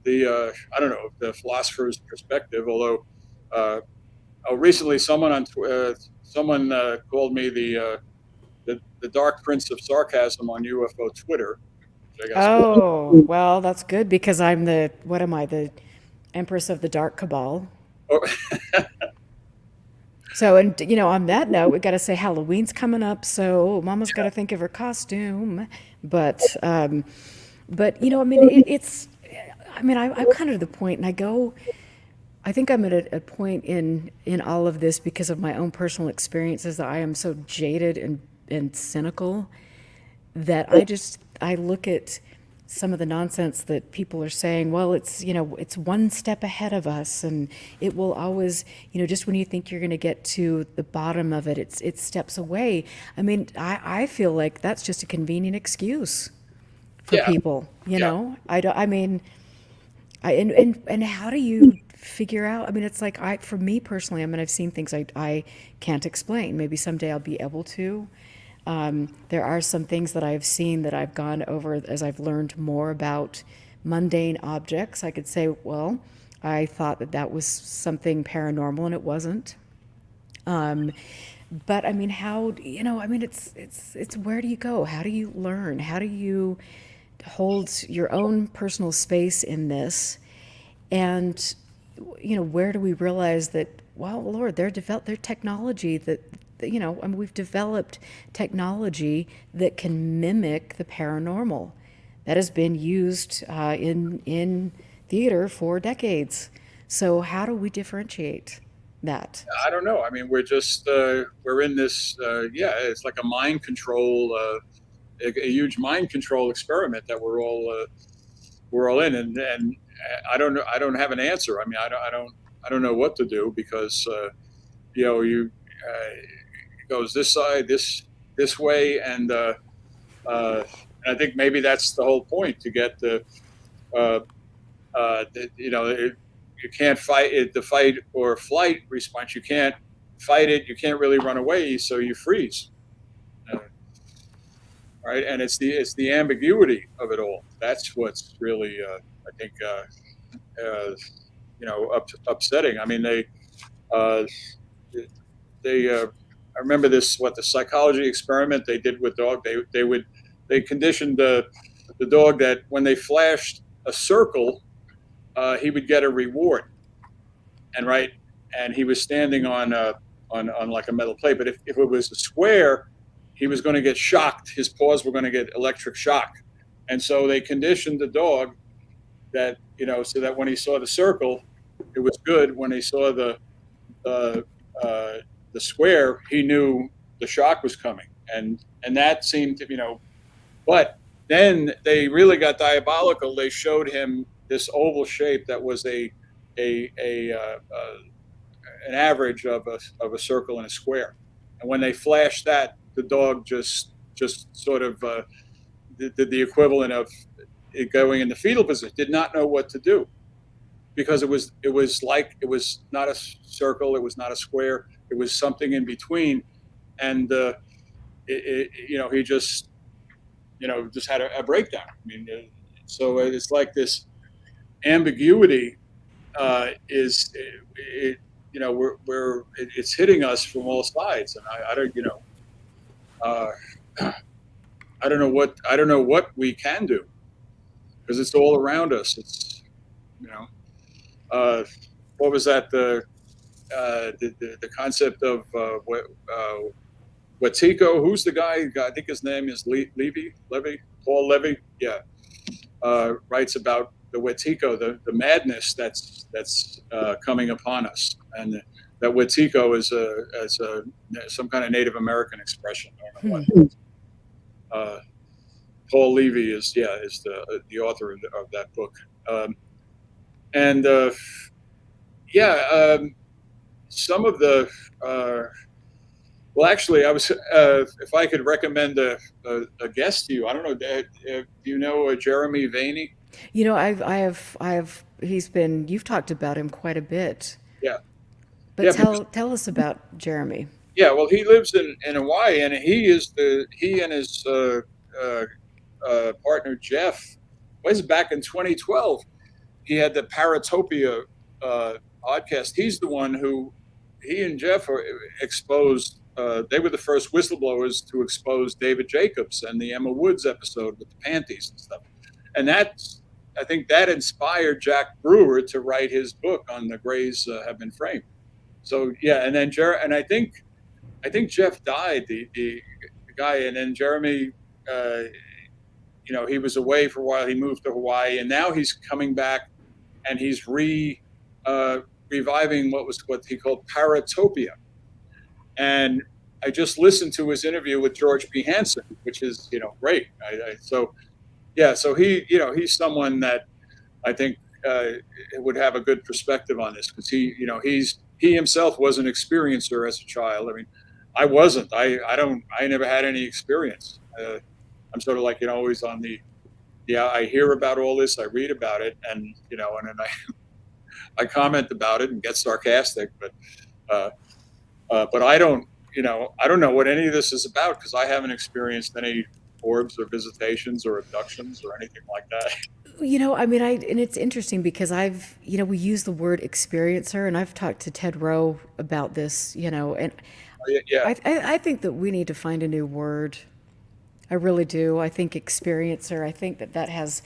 I don't know, the philosopher's perspective. Although recently someone called me the Dark Prince of Sarcasm on UFO Twitter. Which I guess Oh, well, that's good because I'm what am I, the Empress of the Dark Cabal. oh, So, and on that note, we got to say Halloween's coming up, so Mama's got to think of her costume. But I mean, I'm kind of to the point, and I think I'm at a point in all of this because of my own personal experiences that I am so jaded and cynical that I look at some of the nonsense that people are saying. Well, it's one step ahead of us, and it will always, just when you think you're going to get to the bottom of it, it's steps away. I mean, I feel like that's just a convenient excuse for yeah, people. yeah. I don't. I mean, And how do you figure out? I mean, it's like for me personally, I mean, I've seen things I can't explain. Maybe someday I'll be able to. There are some things that I've seen that I've gone over as I've learned more about mundane objects. I could say, well, I thought that that was something paranormal, and it wasn't. But I mean, how, I mean, it's where do you go? How do you learn? How do you hold your own personal space in this? And, where do we realize that, well, Lord, their technology that, I mean, we've developed technology that can mimic the paranormal that has been used in theater for decades. So how do we differentiate that? I don't know. I mean, we're in this. It's like a mind control, a huge mind control experiment that we're all in, and I don't know. I don't have an answer. I mean, I don't know what to do because it goes this side, this way, and I think maybe that's the whole point, to get you can't fight it, the fight or flight response. You can't fight it. You can't really run away, so you freeze. Right, and it's the ambiguity of it all. That's what's really, I think, upsetting. I mean, I remember the psychology experiment they did with dog. They conditioned the dog that when they flashed a circle, he would get a reward, and he was standing on like a metal plate. But if it was a square, he was going to get shocked. His paws were going to get electric shock, and so they conditioned the dog that so that when he saw the circle, it was good. When he saw the square, he knew the shock was coming, and that seemed to But then they really got diabolical. They showed him this oval shape that was an average of a circle and a square, and when they flashed that, the dog just sort of did the equivalent of it going in the fetal position. Did not know what to do, because it was not a circle, it was not a square, it was something in between, and he just had a breakdown. I mean, so it's like this ambiguity it's hitting us from all sides, and I don't know what we can do, because it's all around us. It's what was that, the concept of Wetiko? Who's the guy? I think his name is Paul Levy. Yeah, writes about the Wetiko, the madness that's coming upon us, and that Wetiko is some kind of Native American expression. I don't know what. Paul Levy is the author of that book, and some of the well, actually, I was if I could recommend a guest to you, I don't know. Do you know Jeremy Vaney? You've talked about him quite a bit. Yeah. But tell us about Jeremy. Yeah, well, he lives in Hawaii, and he and his partner Jeff, was back in 2012. He had the Paratopia podcast. He's the one he and Jeff exposed. They were the first whistleblowers to expose David Jacobs and the Emma Woods episode with the panties and stuff. And I think that inspired Jack Brewer to write his book on The Greys Have Been Framed. So yeah, and then I think Jeff died, the guy, and then Jeremy, he was away for a while. He moved to Hawaii, and now he's coming back, and he's reviving what he called Paratopia. And I just listened to his interview with George P. Hansen, which is great. So he's someone that I think would have a good perspective on this, because he himself was an experiencer as a child. I mean, I wasn't. I never had any experience. I'm sort of like always on the yeah, I hear about all this, I read about it, and and then I comment about it and get sarcastic, but I don't, I don't know what any of this is about because I haven't experienced any orbs or visitations or abductions or anything like that. I mean, and it's interesting because we use the word experiencer, and I've talked to Ted Rowe about this, and Yeah, I think that we need to find a new word. I really do. I think experiencer, I think that has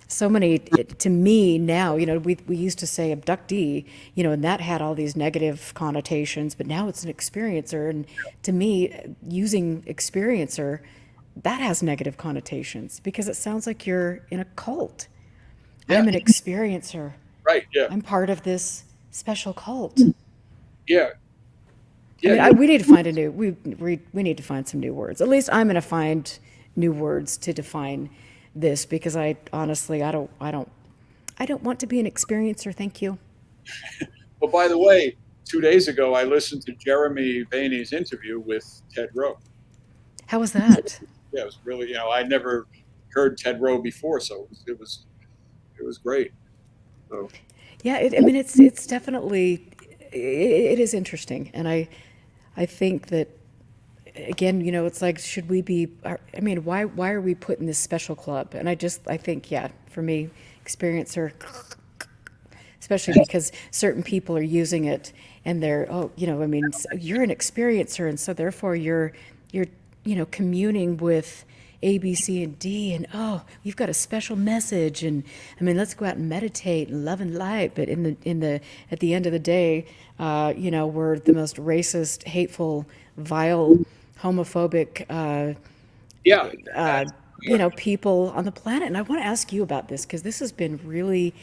so many, to me now, we used to say abductee, and that had all these negative connotations, but now it's an experiencer. And to me, using experiencer, that has negative connotations because it sounds like you're in a cult. yeah, I'm an experiencer. right, yeah, I'm part of this special cult. yeah, I yeah, mean, we need to find a new we need to find some new words. At least I'm going to find new words to define this because I honestly I don't want to be an experiencer. Thank you. Well, by the way, 2 days ago, I listened to Jeremy Vaeni's interview with Ted Rowe. How was that? Yeah, it was really, I never heard Ted Rowe before, so it was great. So, Yeah, I mean it's definitely it is interesting, and I think that again, it's like should we be? I mean, why are we put in this special club? And I think yeah, for me, experiencer, especially because certain people are using it and they're I mean you're an experiencer and so therefore you're communing with A, B, C, and D, and you've got a special message, and I mean let's go out and meditate and love and light, but in the at the end of the day, we're the most racist, hateful, vile, homophobic yeah, people on the planet. And I want to ask you about this because this has been really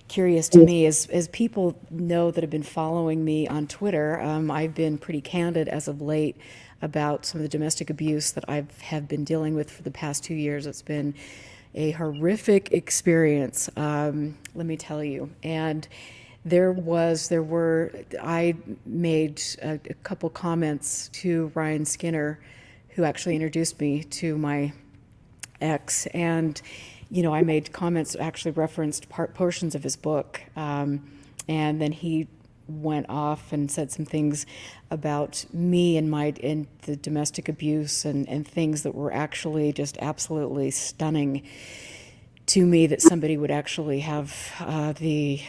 curious to me. As people know that have been following me on Twitter, I've been pretty candid as of late about some of the domestic abuse that I have been dealing with for the past 2 years. It's been a horrific experience, let me tell you. And I made a couple comments to Ryan Skinner, who actually introduced me to my ex, and I made comments that actually referenced portions of his book, and then he went off and said some things about me and the domestic abuse and things that were actually just absolutely stunning to me, that somebody would actually have the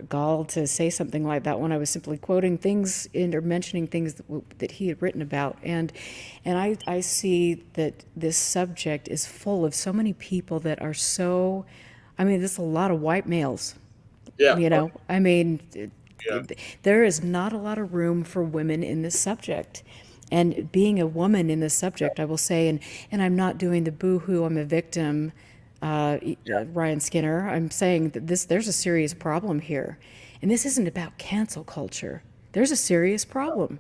gall to say something like that when I was simply quoting things or mentioning things that he had written about. And I see that this subject is full of so many people that are so, I mean, there's a lot of white males, yeah, I mean, yeah, there is not a lot of room for women in this subject. And being a woman in this subject, I will say, and I'm not doing the boo-hoo, I'm a victim, Ryan Skinner. I'm saying that there's a serious problem here. And this isn't about cancel culture. There's a serious problem.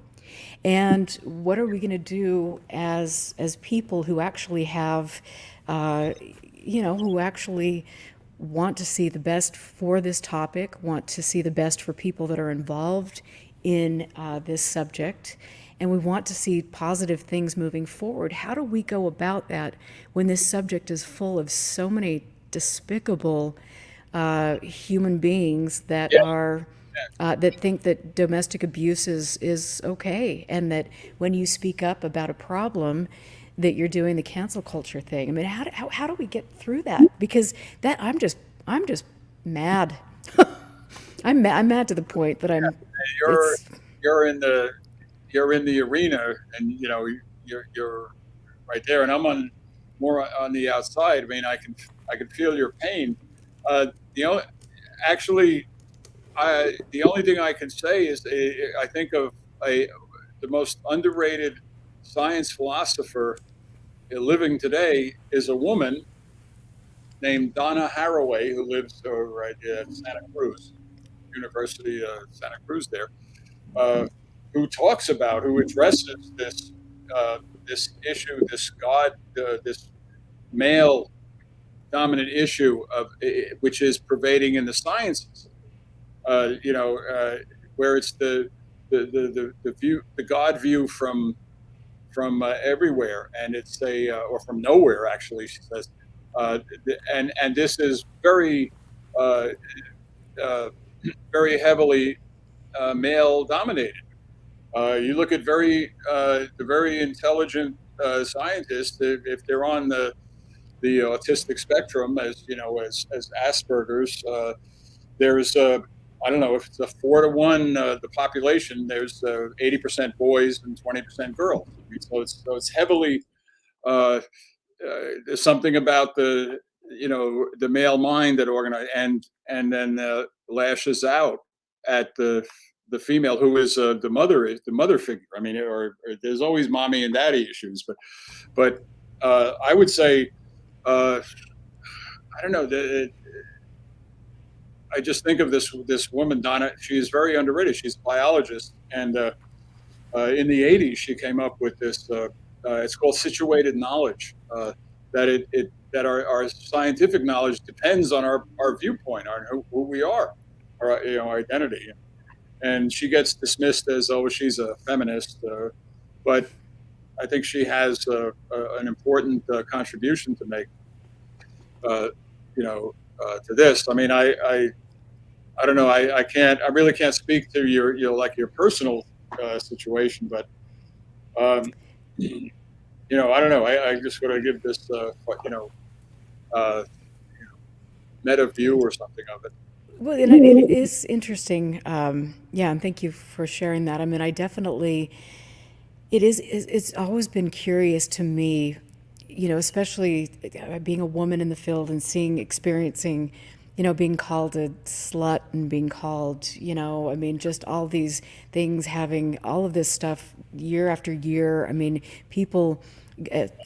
And what are we going to do as people who actually have, who actually want to see the best for this topic, want to see the best for people that are involved in this subject, and we want to see positive things moving forward? How do we go about that when this subject is full of so many despicable human beings that yeah, are that think that domestic abuse is okay, and that when you speak up about a problem, that you're doing the cancel culture thing? I mean, how do we get through that? Because that I'm just mad. I'm mad to the point that you're it's you're in the you're in the arena, and you're right there, and I'm more on the outside. I mean, I can feel your pain. The only actually, the only thing I can say is I think of the most underrated science philosopher living today is a woman named Donna Haraway, who lives right at Santa Cruz, University of Santa Cruz there, uh, who addresses this issue, this male dominant issue of which is pervading in the sciences. Uh, you know, uh, where it's the view, the God view from everywhere, and it's or from nowhere, actually, she says. And this is very very heavily male dominated. You look at the very intelligent scientists, if they're on the autistic spectrum, as you know, as Asperger's, there's I don't know if it's a 4-to-1 the population. There's 80% boys and 20% girls. I mean, so it's heavily there's something about the male mind that organize and then lashes out at the female who is the mother figure. I mean, or there's always mommy and daddy issues, but I would say I don't know. I just think of this woman, Donna. She is very underrated. She's a biologist, and in the '80s, she came up with this. It's called situated knowledge. That our scientific knowledge depends on our viewpoint, on who we are, our our identity. And she gets dismissed as, oh, she's a feminist, but I think she has an important contribution to make. To this. I mean, I don't know. I really can't speak to your like your personal situation, but I don't know. I just want to give this meta view or something of it. Well, and it is interesting. Yeah, and thank you for sharing that. I mean, I definitely, it's always been curious to me, especially being a woman in the field and experiencing, being called a slut and being called, I mean, just all these things, having all of this stuff year after year. I mean, people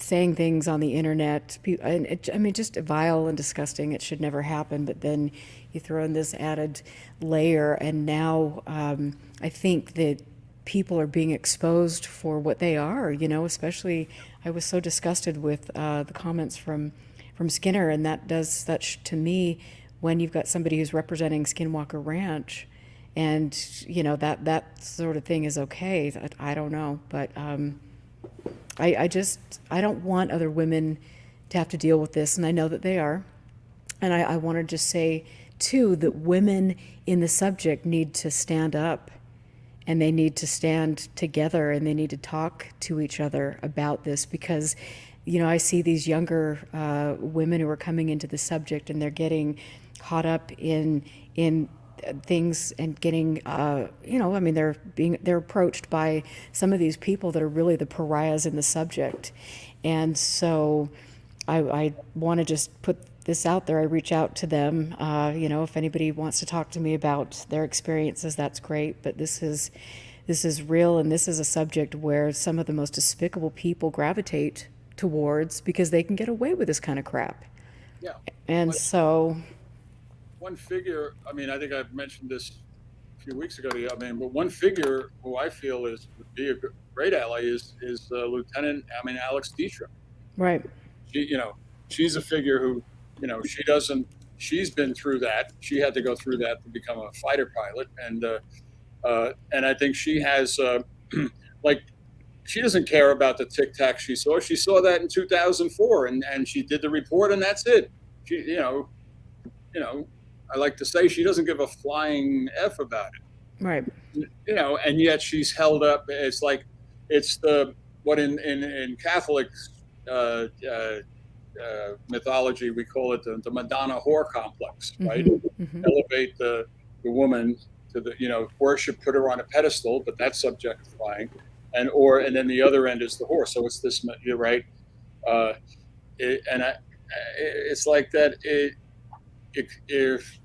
saying things on the internet, and I mean, just vile and disgusting. It should never happen. But then you throw in this added layer, and now I think that people are being exposed for what they are. Especially I was so disgusted with the comments from Skinner, and that to me, when you've got somebody who's representing Skinwalker Ranch, and that sort of thing is okay. I don't know, but I don't want other women to have to deal with this, and I know that they are. And I want to just say, too, that women in the subject need to stand up, and they need to stand together, and they need to talk to each other about this, because, I see these younger women who are coming into the subject, and they're getting caught up in things and getting, I mean, they're approached by some of these people that are really the pariahs in the subject. And so I want to just put this out there. I reach out to them. If anybody wants to talk to me about their experiences, that's great. But this is real, and this is a subject where some of the most despicable people gravitate towards because they can get away with this kind of crap. Yeah. And so one figure, I mean, I think I've mentioned this a few weeks ago. I mean, but one figure who I feel would be a great ally is Alex Dietrich. Right. She's a figure who, she's been through that. She had to go through that to become a fighter pilot. And I think she has, she doesn't care about the tic tac she saw. She saw that in 2004 and she did the report, and that's it. She, I like to say she doesn't give a flying F about it. Right. And yet she's held up. It's like, it's what in Catholic mythology, we call it the Madonna whore complex, right? Mm-hmm. Elevate the woman to the, worship, put her on a pedestal, but that's subjectifying. And then the other end is the whore. So it's this, you're right. It's like that. If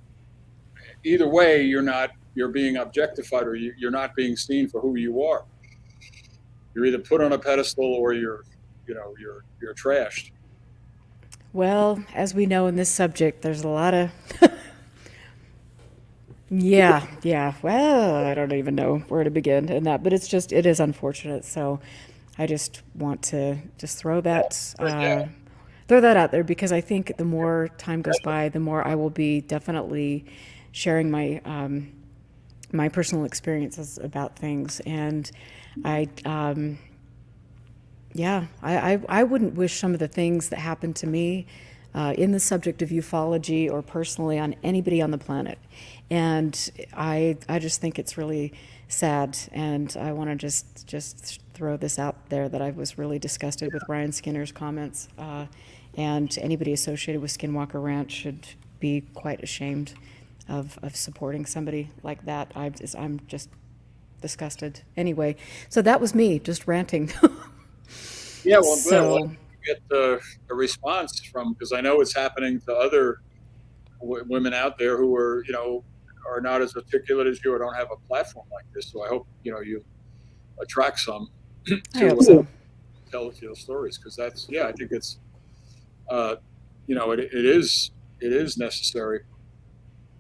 either way, you're being objectified, or you're not being seen for who you are. You're either put on a pedestal or you're trashed. Well, as we know in this subject, there's a lot of yeah. Well, I don't even know where to begin in that, but it is unfortunate. So I just want to throw that out there, because I think the more time goes by, the more I will be definitely sharing my my personal experiences about things. And I wouldn't wish some of the things that happened to me in the subject of ufology or personally on anybody on the planet. And I just think it's really sad, and I want to just throw this out there that I was really disgusted with Ryan Skinner's comments, and anybody associated with Skinwalker Ranch should be quite ashamed of supporting somebody like that. I'm just disgusted. Anyway, so that was me just ranting. Yeah, well, I'm glad So, get a response from, because I know it's happening to other women out there who are, are not as articulate as you or don't have a platform like this. So I hope, you attract some I hope to so. tell stories, because that's, yeah, I think it's, it is necessary.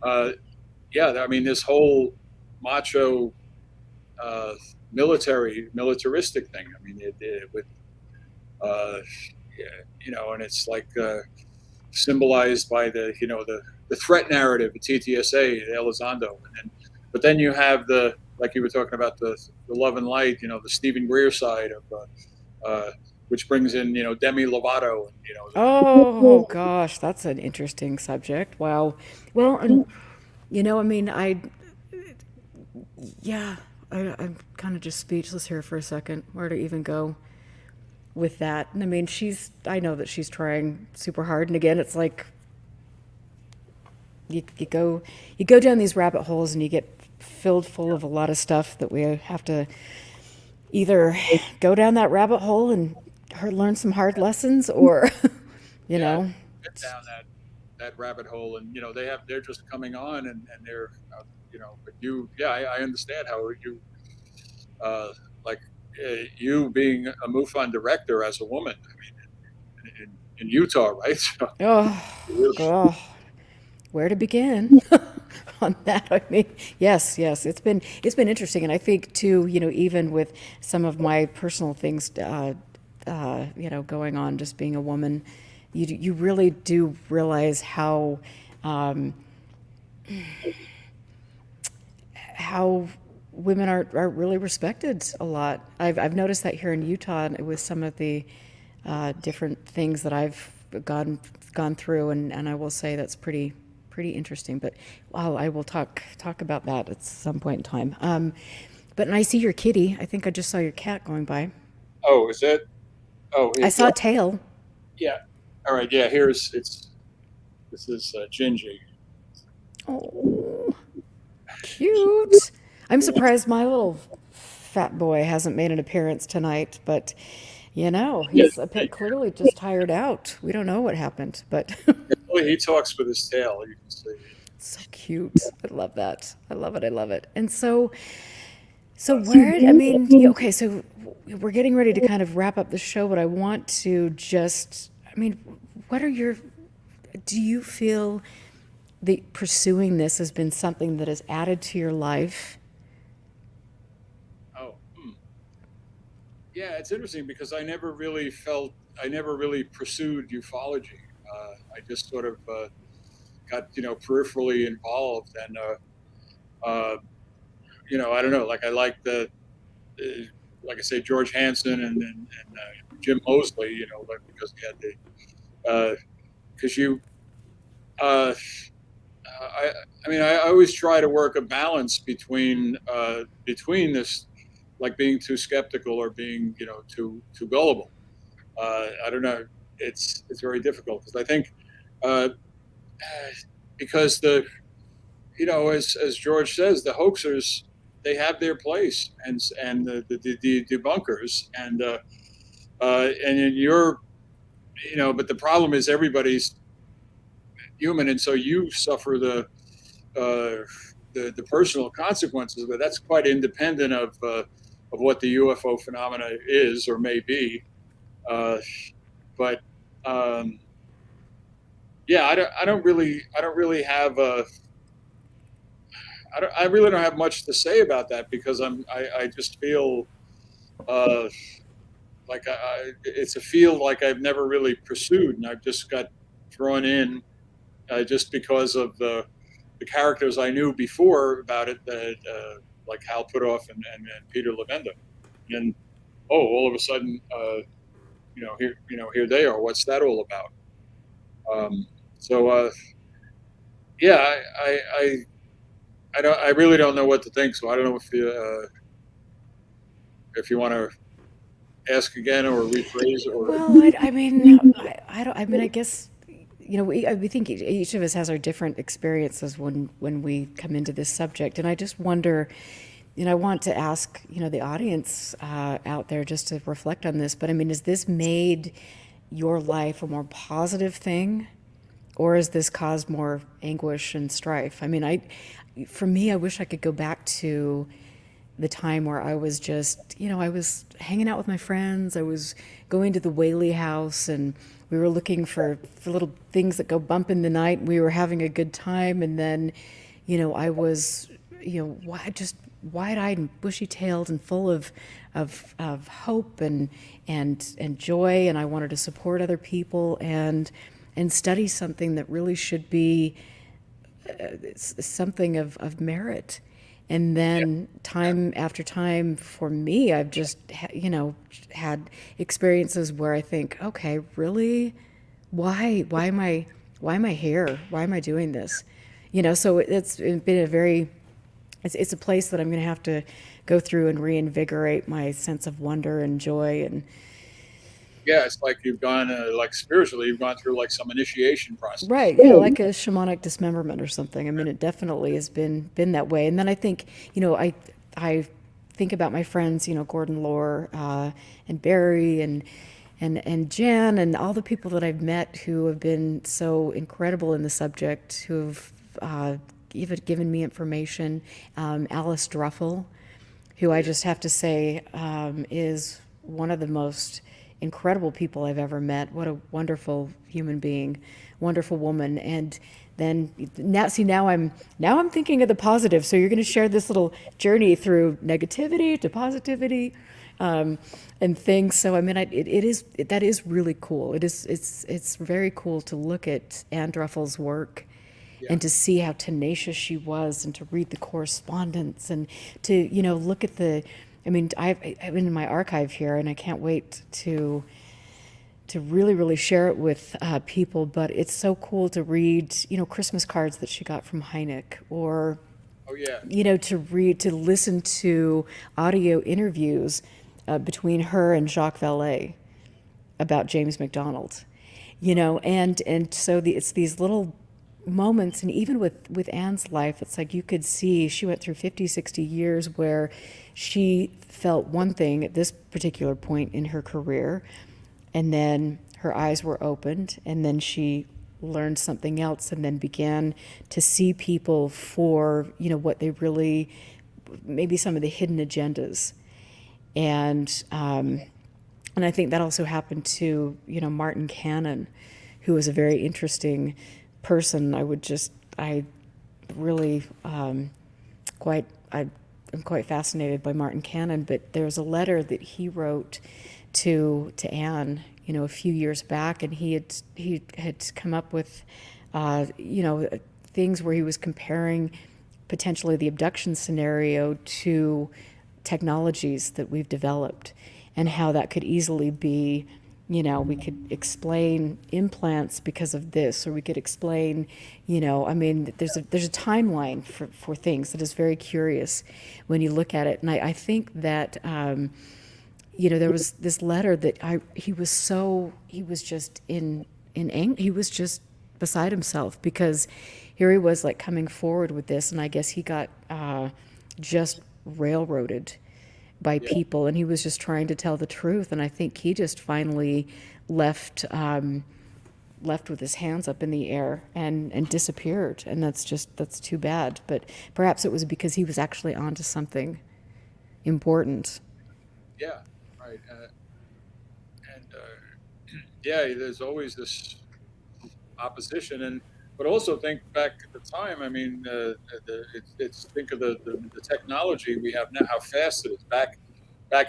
Yeah, I mean, this whole macho militaristic thing. I mean, with yeah, and it's like symbolized by the threat narrative of TTSA, Elizondo, but then you have like you were talking about the love and light, the Stephen Greer side of which brings in Demi Lovato, and Oh gosh, that's an interesting subject. Wow. Well, and I mean, yeah, I'm kind of just speechless here for a second. Where to even go with that? And I mean, I know that she's trying super hard. And again, it's like you go down these rabbit holes and you get filled full of a lot of stuff that we have to either go down that rabbit hole and learn some hard lessons, or, you yeah, know, get down that rabbit hole, and they're just coming on, and they're but I understand how you uh, like you being a MUFON director as a woman. I mean, in Utah, right? oh, God, where to begin on that? I mean, yes, it's been interesting, and I think too, even with some of my personal things, going on, just being a woman, you really do realize um, how women are really respected a lot. I've noticed that here in Utah with some of the different things that I've gone through, and I will say that's pretty interesting. But I will talk about that at some point in time. But and I see your kitty. I think I just saw your cat going by. Oh, is it? Oh, I saw a tail. yeah. All right. Yeah. This is Gingy. Oh, cute. I'm surprised my little fat boy hasn't made an appearance tonight, but Yeah, he's clearly just tired out. We don't know what happened, but he talks with his tail. You can see. so cute. I love that. I love it. I love it. And so where, I mean, okay, so we're getting ready to kind of wrap up the show, but I want to just, I mean, do you feel that pursuing this has been something that has added to your life? Oh, yeah. It's interesting because I never really pursued ufology. I just sort of got peripherally involved, and I don't know. Like I like like I say, George Hansen and Jim Mosley. Like because he had the because you. Uh, I mean, I always try to work a balance between this, like being too skeptical or being, too gullible. I don't know. It's very difficult because I think uh, because as George says, the hoaxers, they have their place, and the debunkers, and you're, but the problem is everybody's human, and so you suffer uh, the personal consequences, but that's quite independent of what the UFO phenomena is or may be. Uh, but yeah, I don't really have I really don't have much to say about that because I just feel uh, like it's a field like I've never really pursued, and I've just got thrown in just because of the characters I knew before about it, that like Hal Puthoff and Peter Levinda, and all of a sudden, here they are. What's that all about? So yeah, I really don't know what to think. So I don't know if you want to ask again or rephrase or. Well, I mean, I don't. I mean, I guess we think each of us has our different experiences when we come into this subject, and I just wonder. I want to ask the audience out there just to reflect on this. But I mean, has this made your life a more positive thing, or has this caused more anguish and strife? I mean, for me, I wish I could go back to the time where I was just, I was hanging out with my friends. I was going to the Whaley house and we were looking for little things that go bump in the night. We were having a good time. And then, I was, just wide-eyed and bushy-tailed and full of hope and joy. And I wanted to support other people and study something that really should be something of merit. And then time after time for me, I've just, had experiences where I think, okay, really? Why am I here? Why am I doing this? So it's been it's a place that I'm going to have to go through and reinvigorate my sense of wonder and joy. And Yeah, it's like you've gone like spiritually, you've gone through like some initiation process. right, yeah, like a shamanic dismemberment or something. I mean, it definitely has been that way. And then I think, I think about my friends, Gordon Lohr, and Barry and Jan and all the people that I've met who have been so incredible in the subject, who've even given me information. Alice Druffel, who I just have to say is one of the most incredible people I've ever met. What a wonderful human being, wonderful woman. And then now I'm thinking of the positive. So you're going to share this little journey through negativity to positivity, and things. So I mean, that is really cool. It's very cool to look at Anne Druffel's work Yeah. and to see how tenacious she was and to read the correspondence and to look at I mean, I've been in my archive here and I can't wait to really share it with people. But it's so cool to read Christmas cards that she got from Hynek, or Oh yeah. to listen to audio interviews between her and Jacques Vallée about James McDonald, and so it's these little moments. And even with Anne's life, it's like you could see she went through 50, 60 years where she felt one thing at this particular point in her career, and then her eyes were opened, and then she learned something else, and then began to see people for what they really, maybe some of the hidden agendas. And I think that also happened to Martin Cannon, who was a very interesting person. I really quite I'm quite fascinated by Martin Cannon. But there's a letter that he wrote to Anne, a few years back, and he had come up with things where he was comparing potentially the abduction scenario to technologies that we've developed, and how that could easily be, we could explain implants because of this, or we could explain, I mean, there's a timeline for things that is very curious when you look at it. And I think that, there was this letter that he was just he was just beside himself, because here he was like coming forward with this, and I guess he got just railroaded by people, and he was just trying to tell the truth. And I think he just finally left with his hands up in the air and disappeared. And that's too bad. But perhaps it was because he was actually onto something important. Yeah. Right. And yeah, there's always this opposition, but also think back at the time. I mean, it's think of the technology we have now, how fast it is. Back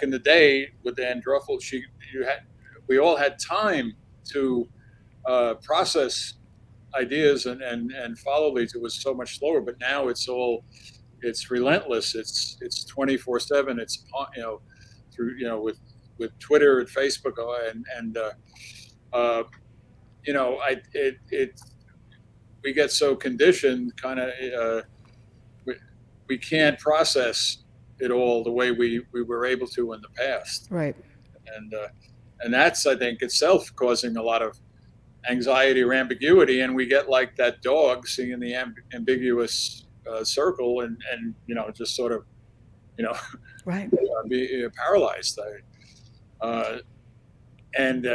in the day with Anne Druffel, we all had time to process ideas and follow these. It was so much slower, but now it's relentless. It's 24/7. It's through with Twitter and Facebook and we get so conditioned, kind of, we can't process it all the way we were able to in the past. Right. And that's, I think, itself causing a lot of anxiety or ambiguity, and we get like that dog seeing the ambiguous circle, and just sort of Right. be paralyzed. And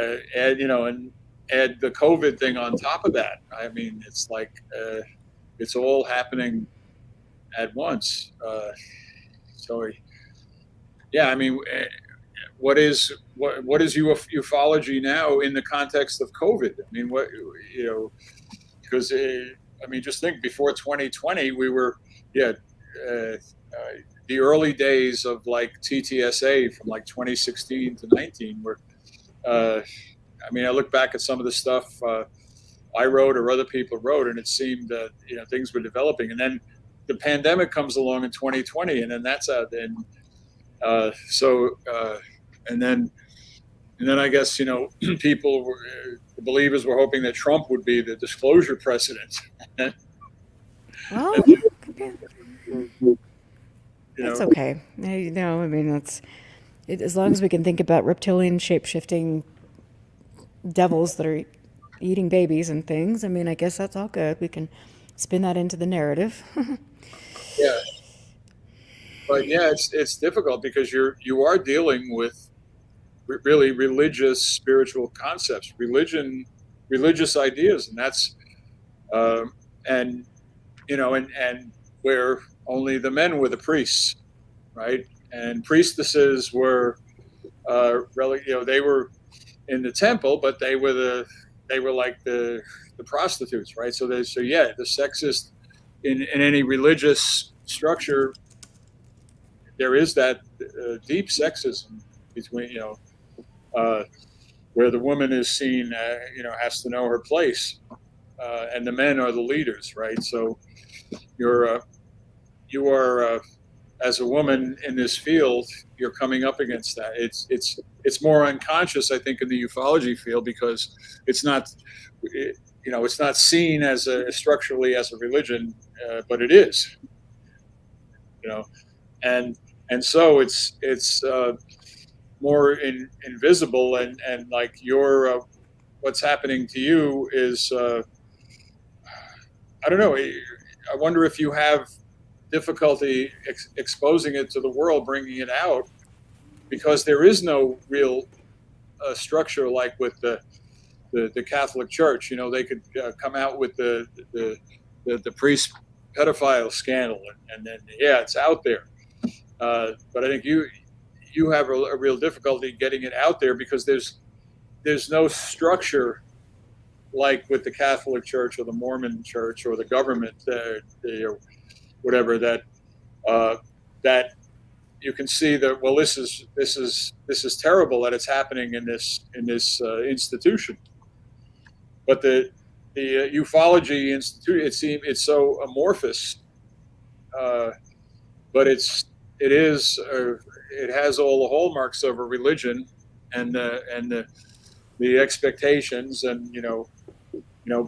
add the COVID thing on top of that. I mean, it's like it's all happening at once. So yeah, I mean, what is ufology now in the context of COVID? I mean, because I mean, just think, before 2020, we were the early days of like TTSA from like 2016 to 19 were. I mean, I look back at some of the stuff I wrote or other people wrote, and it seemed that things were developing, and then the pandemic comes along in 2020, and then that's out. And and then I guess people the believers were hoping that Trump would be the disclosure president. Well, that's okay. I mean, that's it, as long as we can think about reptilian shape-shifting devils that are eating babies and things. I mean, I guess that's all good. We can spin that into the narrative. Yeah, but yeah, it's difficult because you are dealing with really religious, spiritual concepts, religious ideas, and that's and and where only the men were the priests, right? And priestesses were really, they were in the temple, but they were like the prostitutes, right? So yeah, the sexist in any religious structure, there is that deep sexism between where the woman is seen has to know her place, and the men are the leaders, right? So you are as a woman in this field, you're coming up against that. It's more unconscious, I think, in the ufology field, because it's not it's not seen as structurally as a religion, but it is, and so it's more invisible, and like what's happening to you is I don't know. I wonder if you have difficulty exposing it to the world, bringing it out, because there is no real structure like with the Catholic Church. They could come out with the priest pedophile scandal, and then it's out there. But I think you have a real difficulty getting it out there because there's no structure like with the Catholic Church or the Mormon Church or the government, whatever, that you can see that, well, this is terrible that it's happening in this institution. But the ufology institute, it's so amorphous, but it has all the hallmarks of a religion, and the expectations, and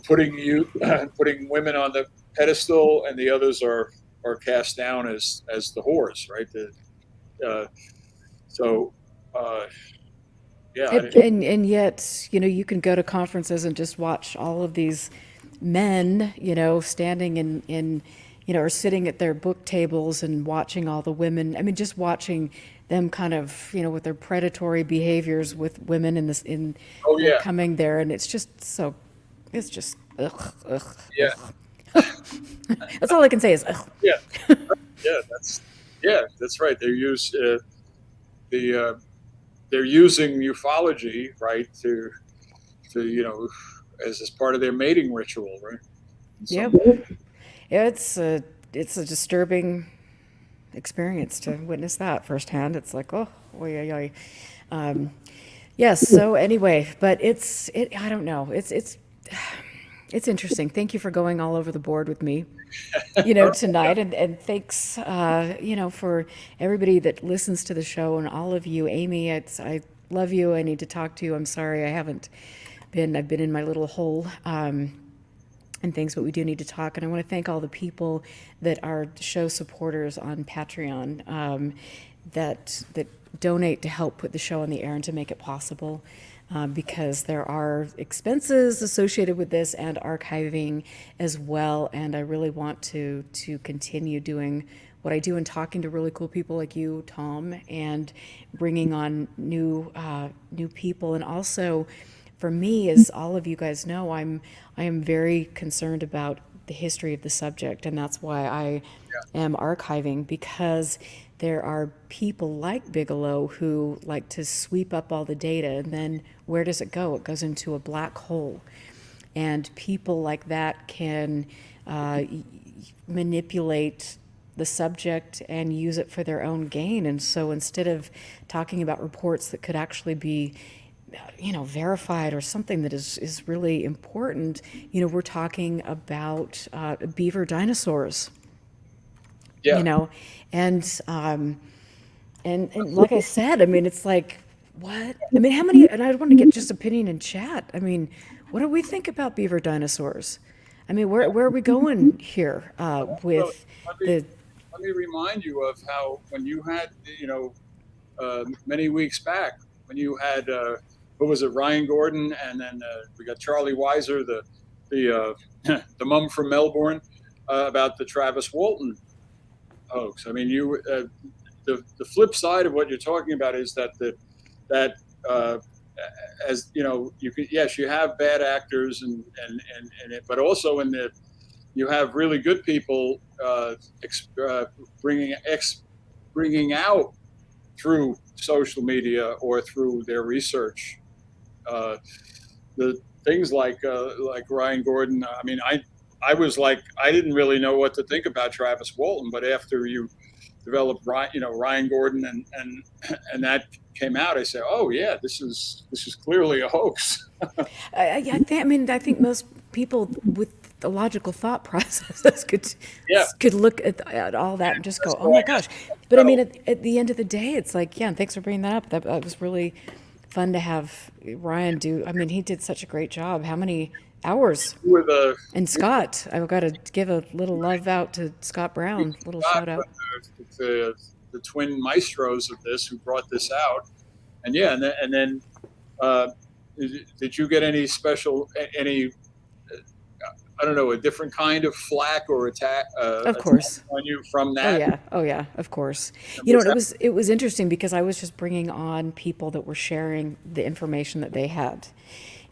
putting women on the pedestal, and the others are cast down as the whores, right? And yet, you can go to conferences and just watch all of these men, standing in or sitting at their book tables and watching all the women. I mean, just watching them kind of, with their predatory behaviors with women coming there, and it's just ugh, ugh. Yeah. That's all I can say is ugh. Yeah. That's right. They're using ufology, right, to as part of their mating ritual, right? Yep. It's a disturbing experience to witness that firsthand. It's like, oh, oy, oy, oy. Yes. So anyway, but I don't know. It's interesting. Thank you for going all over the board with me, tonight, and thanks, for everybody that listens to the show, and all of you. Amy, I love you. I need to talk to you. I'm sorry I haven't I've been in my little hole. And things, but we do need to talk. And I want to thank all the people that are show supporters on Patreon, that donate to help put the show on the air and to make it possible, because there are expenses associated with this and archiving as well. And I really want to continue doing what I do and talking to really cool people like you, Tom, and bringing on new people. And also, for me, as all of you guys know, I am very concerned about the history of the subject, and that's why I am archiving, because there are people like Bigelow who like to sweep up all the data, and then where does it go? It goes into a black hole. And people like that can manipulate the subject and use it for their own gain. And so instead of talking about reports that could actually be verified or something that is really important, we're talking about beaver dinosaurs. Yeah. And like I said, I mean, it's like, what? I mean, how many, and I want to get just opinion in chat. I mean, what do we think about beaver dinosaurs? I mean, where are we going here with the... Let me remind you of how, when you had, many weeks back, when you had, who was it, Ryan Gordon, and then we got Charlie Weiser, the mum from Melbourne, about the Travis Walton hoax. I mean, the flip side of what you're talking about is that as you could, yes, you have bad actors and it, but also you have really good people bringing out through social media or through their research the things like Ryan Gordon. I mean, I was like, I didn't really know what to think about Travis Walton, but after you developed Ryan Gordon and that came out, I said, oh yeah, this is clearly a hoax. I think most people with the logical thought process could look at all that and just go, oh my gosh. But I mean, at the end of the day, it's like, yeah, and thanks for bringing that up. That was really fun to have Ryan do. I mean, he did such a great job. How many hours? And Scott, I've got to give a little love out to Scott Brown, little shout out. The twin maestros of this who brought this out. And yeah, and then did you get any special, I don't know, a different kind of flack or attack? Of course. On you from that? Oh yeah, of course. It was interesting because I was just bringing on people that were sharing the information that they had,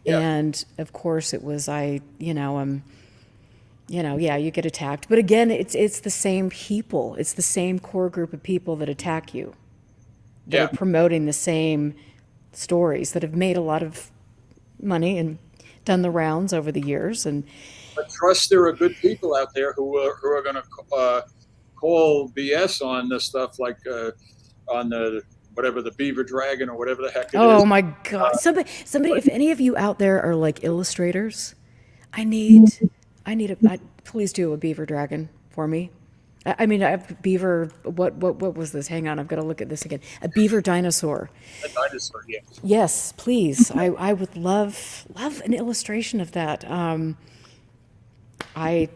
and of course it was you get attacked. But again, it's the same people. It's the same core group of people that attack you, that are promoting the same stories, that have made a lot of money and done the rounds over the years. But trust there are good people out there who are going to call BS on this stuff, like on the whatever, the beaver dragon or whatever the heck it is. Oh my God! Somebody! If any of you out there are like illustrators, I need please do a beaver dragon for me. I mean, I have beaver. What was this? Hang on, I've got to look at this again. A beaver dinosaur. A dinosaur, yes. Yes, please. I would love an illustration of that. I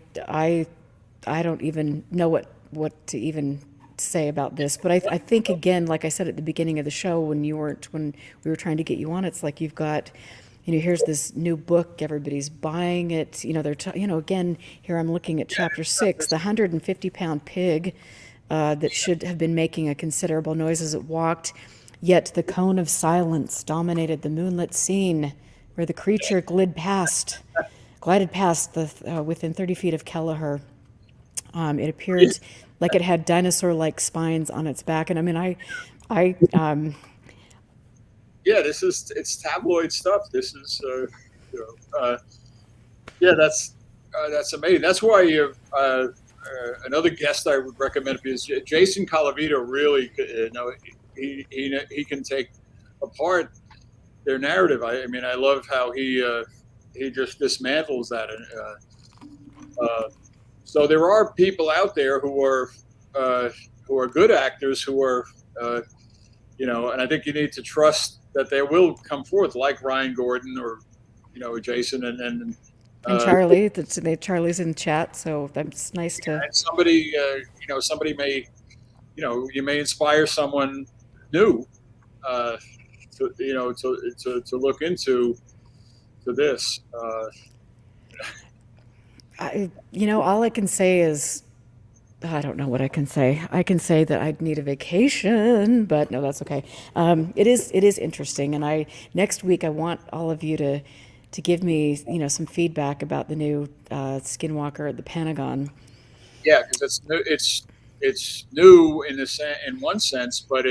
don't even know what to even say about this, but I think, again, like I said at the beginning of the show, when we were trying to get you on, it's like you've got, here's this new book, everybody's buying it. They're again, here I'm looking at chapter 6, the 150-pound pig that should have been making a considerable noise as it walked, yet the cone of silence dominated the moonlit scene where the creature glided past within 30 feet of Kelleher. It appeared like it had dinosaur-like spines on its back, and I mean, it's tabloid stuff. This is, that's amazing. That's why another guest I would recommend is Jason Colavito. Really, he can take apart their narrative. I mean, I love how he just dismantles that. So there are people out there who are good actors who are, and I think you need to trust that they will come forth, like Ryan Gordon or Jason and Charlie. Charlie's in chat, so that's nice to. And somebody, somebody may, you may inspire someone new, to look into this. All I can say is, I don't know what I can say. I can say that I'd need a vacation, but no, that's okay. It is interesting, and next week I want all of you to give me some feedback about the new Skinwalker at the Pentagon. Yeah, because it's new in one sense, but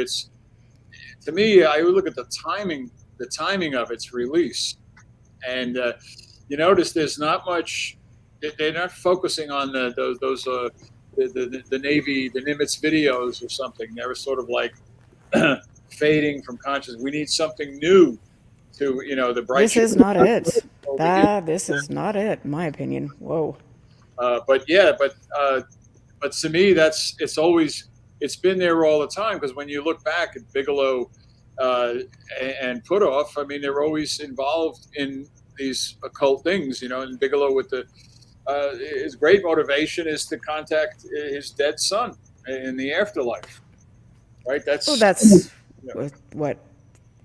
to me, I look at the timing of its release, and you notice there's not much. They're not focusing on those the Navy, the Nimitz videos or something. They're sort of like fading from consciousness. We need something new to the bright. This is not it. This is not it, in my opinion. Whoa. But to me, it's been there all the time, because when you look back at Bigelow and Puthoff, I mean, they're always involved in these occult things, and Bigelow with his great motivation is to contact his dead son in the afterlife, right? That's what.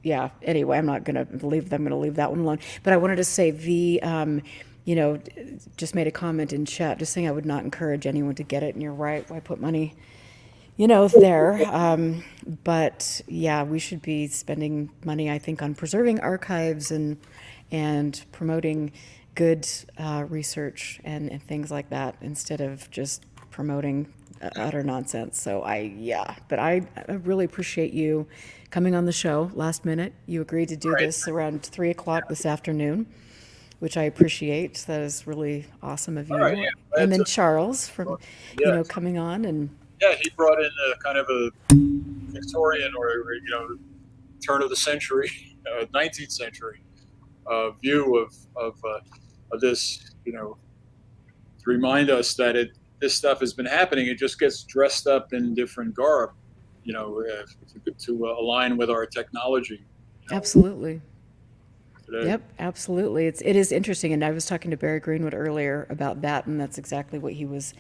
Yeah. Anyway, I'm going to leave that one alone. But I wanted to say just made a comment in chat, just saying I would not encourage anyone to get it. And you're right. Why put money, there? But yeah, we should be spending money, I think, on preserving archives and promoting good research and things like that, instead of just promoting utter nonsense. So but I really appreciate you coming on the show last minute. You agreed to do this around 3:00 this afternoon, which I appreciate. That is really awesome of you. Right, yeah. And then Charles from coming on, and he brought in a kind of a Victorian or turn of the century, 19th century view of this, to remind us that this stuff has been happening. It just gets dressed up in different garb, to align with our technology. Absolutely. Today. Yep, absolutely. It is interesting, and I was talking to Barry Greenwood earlier about that, and that's exactly what he was,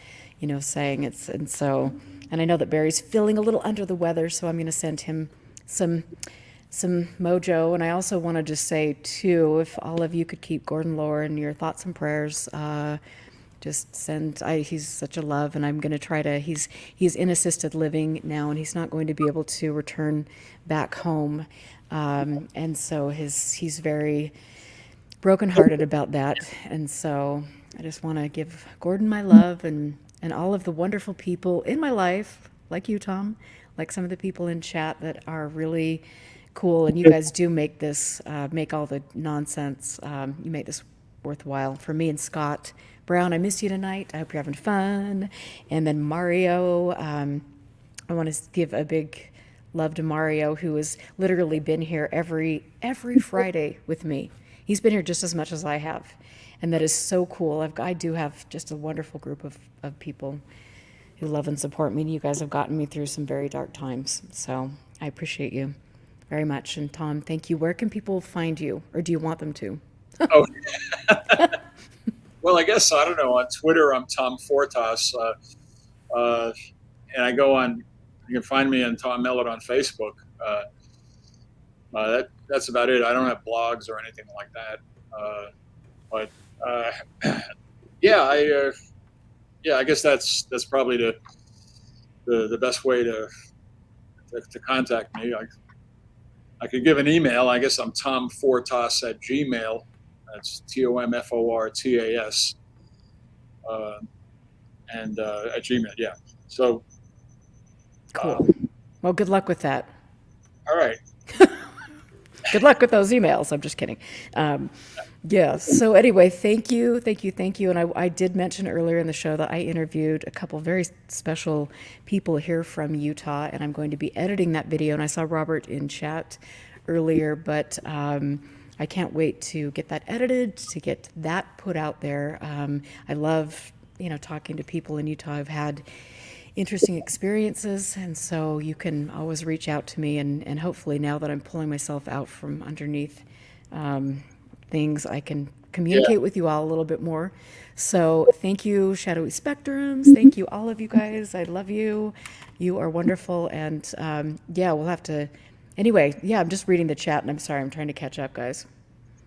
saying. And I know that Barry's feeling a little under the weather, so I'm going to send him some mojo. And I also want to just say too, if all of you could keep Gordon Lohr in your thoughts and prayers, just he's such a love, and I'm going to try to, he's in assisted living now, and he's not going to be able to return back home. And so he's very brokenhearted about that. And so I just want to give Gordon my love, and all of the wonderful people in my life, like you, Tom, like some of the people in chat that are really cool. And you guys do make this, make all the nonsense, you make this worthwhile. For me and Scott Brown, I missed you tonight. I hope you're having fun. And then Mario, I want to give a big love to Mario, who has literally been here every Friday with me. He's been here just as much as I have, and that is so cool. I do have just a wonderful group of people who love and support me, and you guys have gotten me through some very dark times, so I appreciate you very much. And Tom, thank you. Where can people find you, or do you want them to? Oh, well, I guess, I don't know. On Twitter, I'm Tom Fortas, and I go on. You can find me on Tom Mellett on Facebook. That's about it. I don't have blogs or anything like that. I guess that's probably the best way to contact me. I could give an email. I guess I'm tomfortas@gmail. That's TOMFORTAS. And at Gmail, yeah. So. Cool. Well, good luck with that. All right. Good luck with those emails. I'm just kidding. Yeah. So anyway, thank you. And I did mention earlier in the show that I interviewed a couple very special people here from Utah, and I'm going to be editing that video. And I saw Robert in chat earlier, but I can't wait to get that edited, to get that put out there. I love, talking to people in Utah who've had interesting experiences, and so you can always reach out to me, and hopefully now that I'm pulling myself out from underneath things, I can communicate with you all a little bit more. So thank you, Shadowy Spectrums. Thank you, all of you guys. I love you. You are wonderful. And yeah, we'll have to. Anyway, yeah, I'm just reading the chat, and I'm sorry, I'm trying to catch up, guys.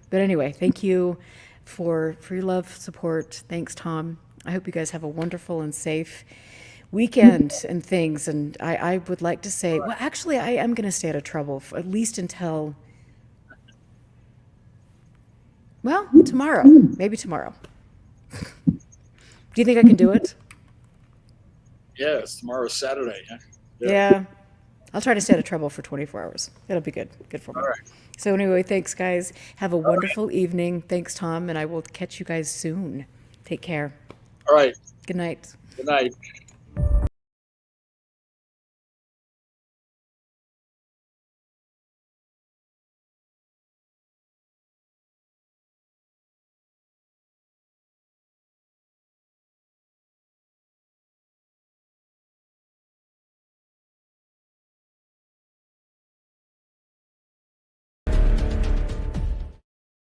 But anyway, thank you for your love, support. Thanks, Tom. I hope you guys have a wonderful and safe weekend and things. And I would like to say, well, actually, I am going to stay out of trouble for at least until, well, tomorrow. Maybe tomorrow. Do you think I can do it? Yes, tomorrow's Saturday. Huh? Yeah. I'll try to stay out of trouble for 24 hours. It'll be good. Good for me. All right. So anyway, thanks, guys. Have a wonderful evening. Thanks, Tom. And I will catch you guys soon. Take care. All right. Good night. Good night.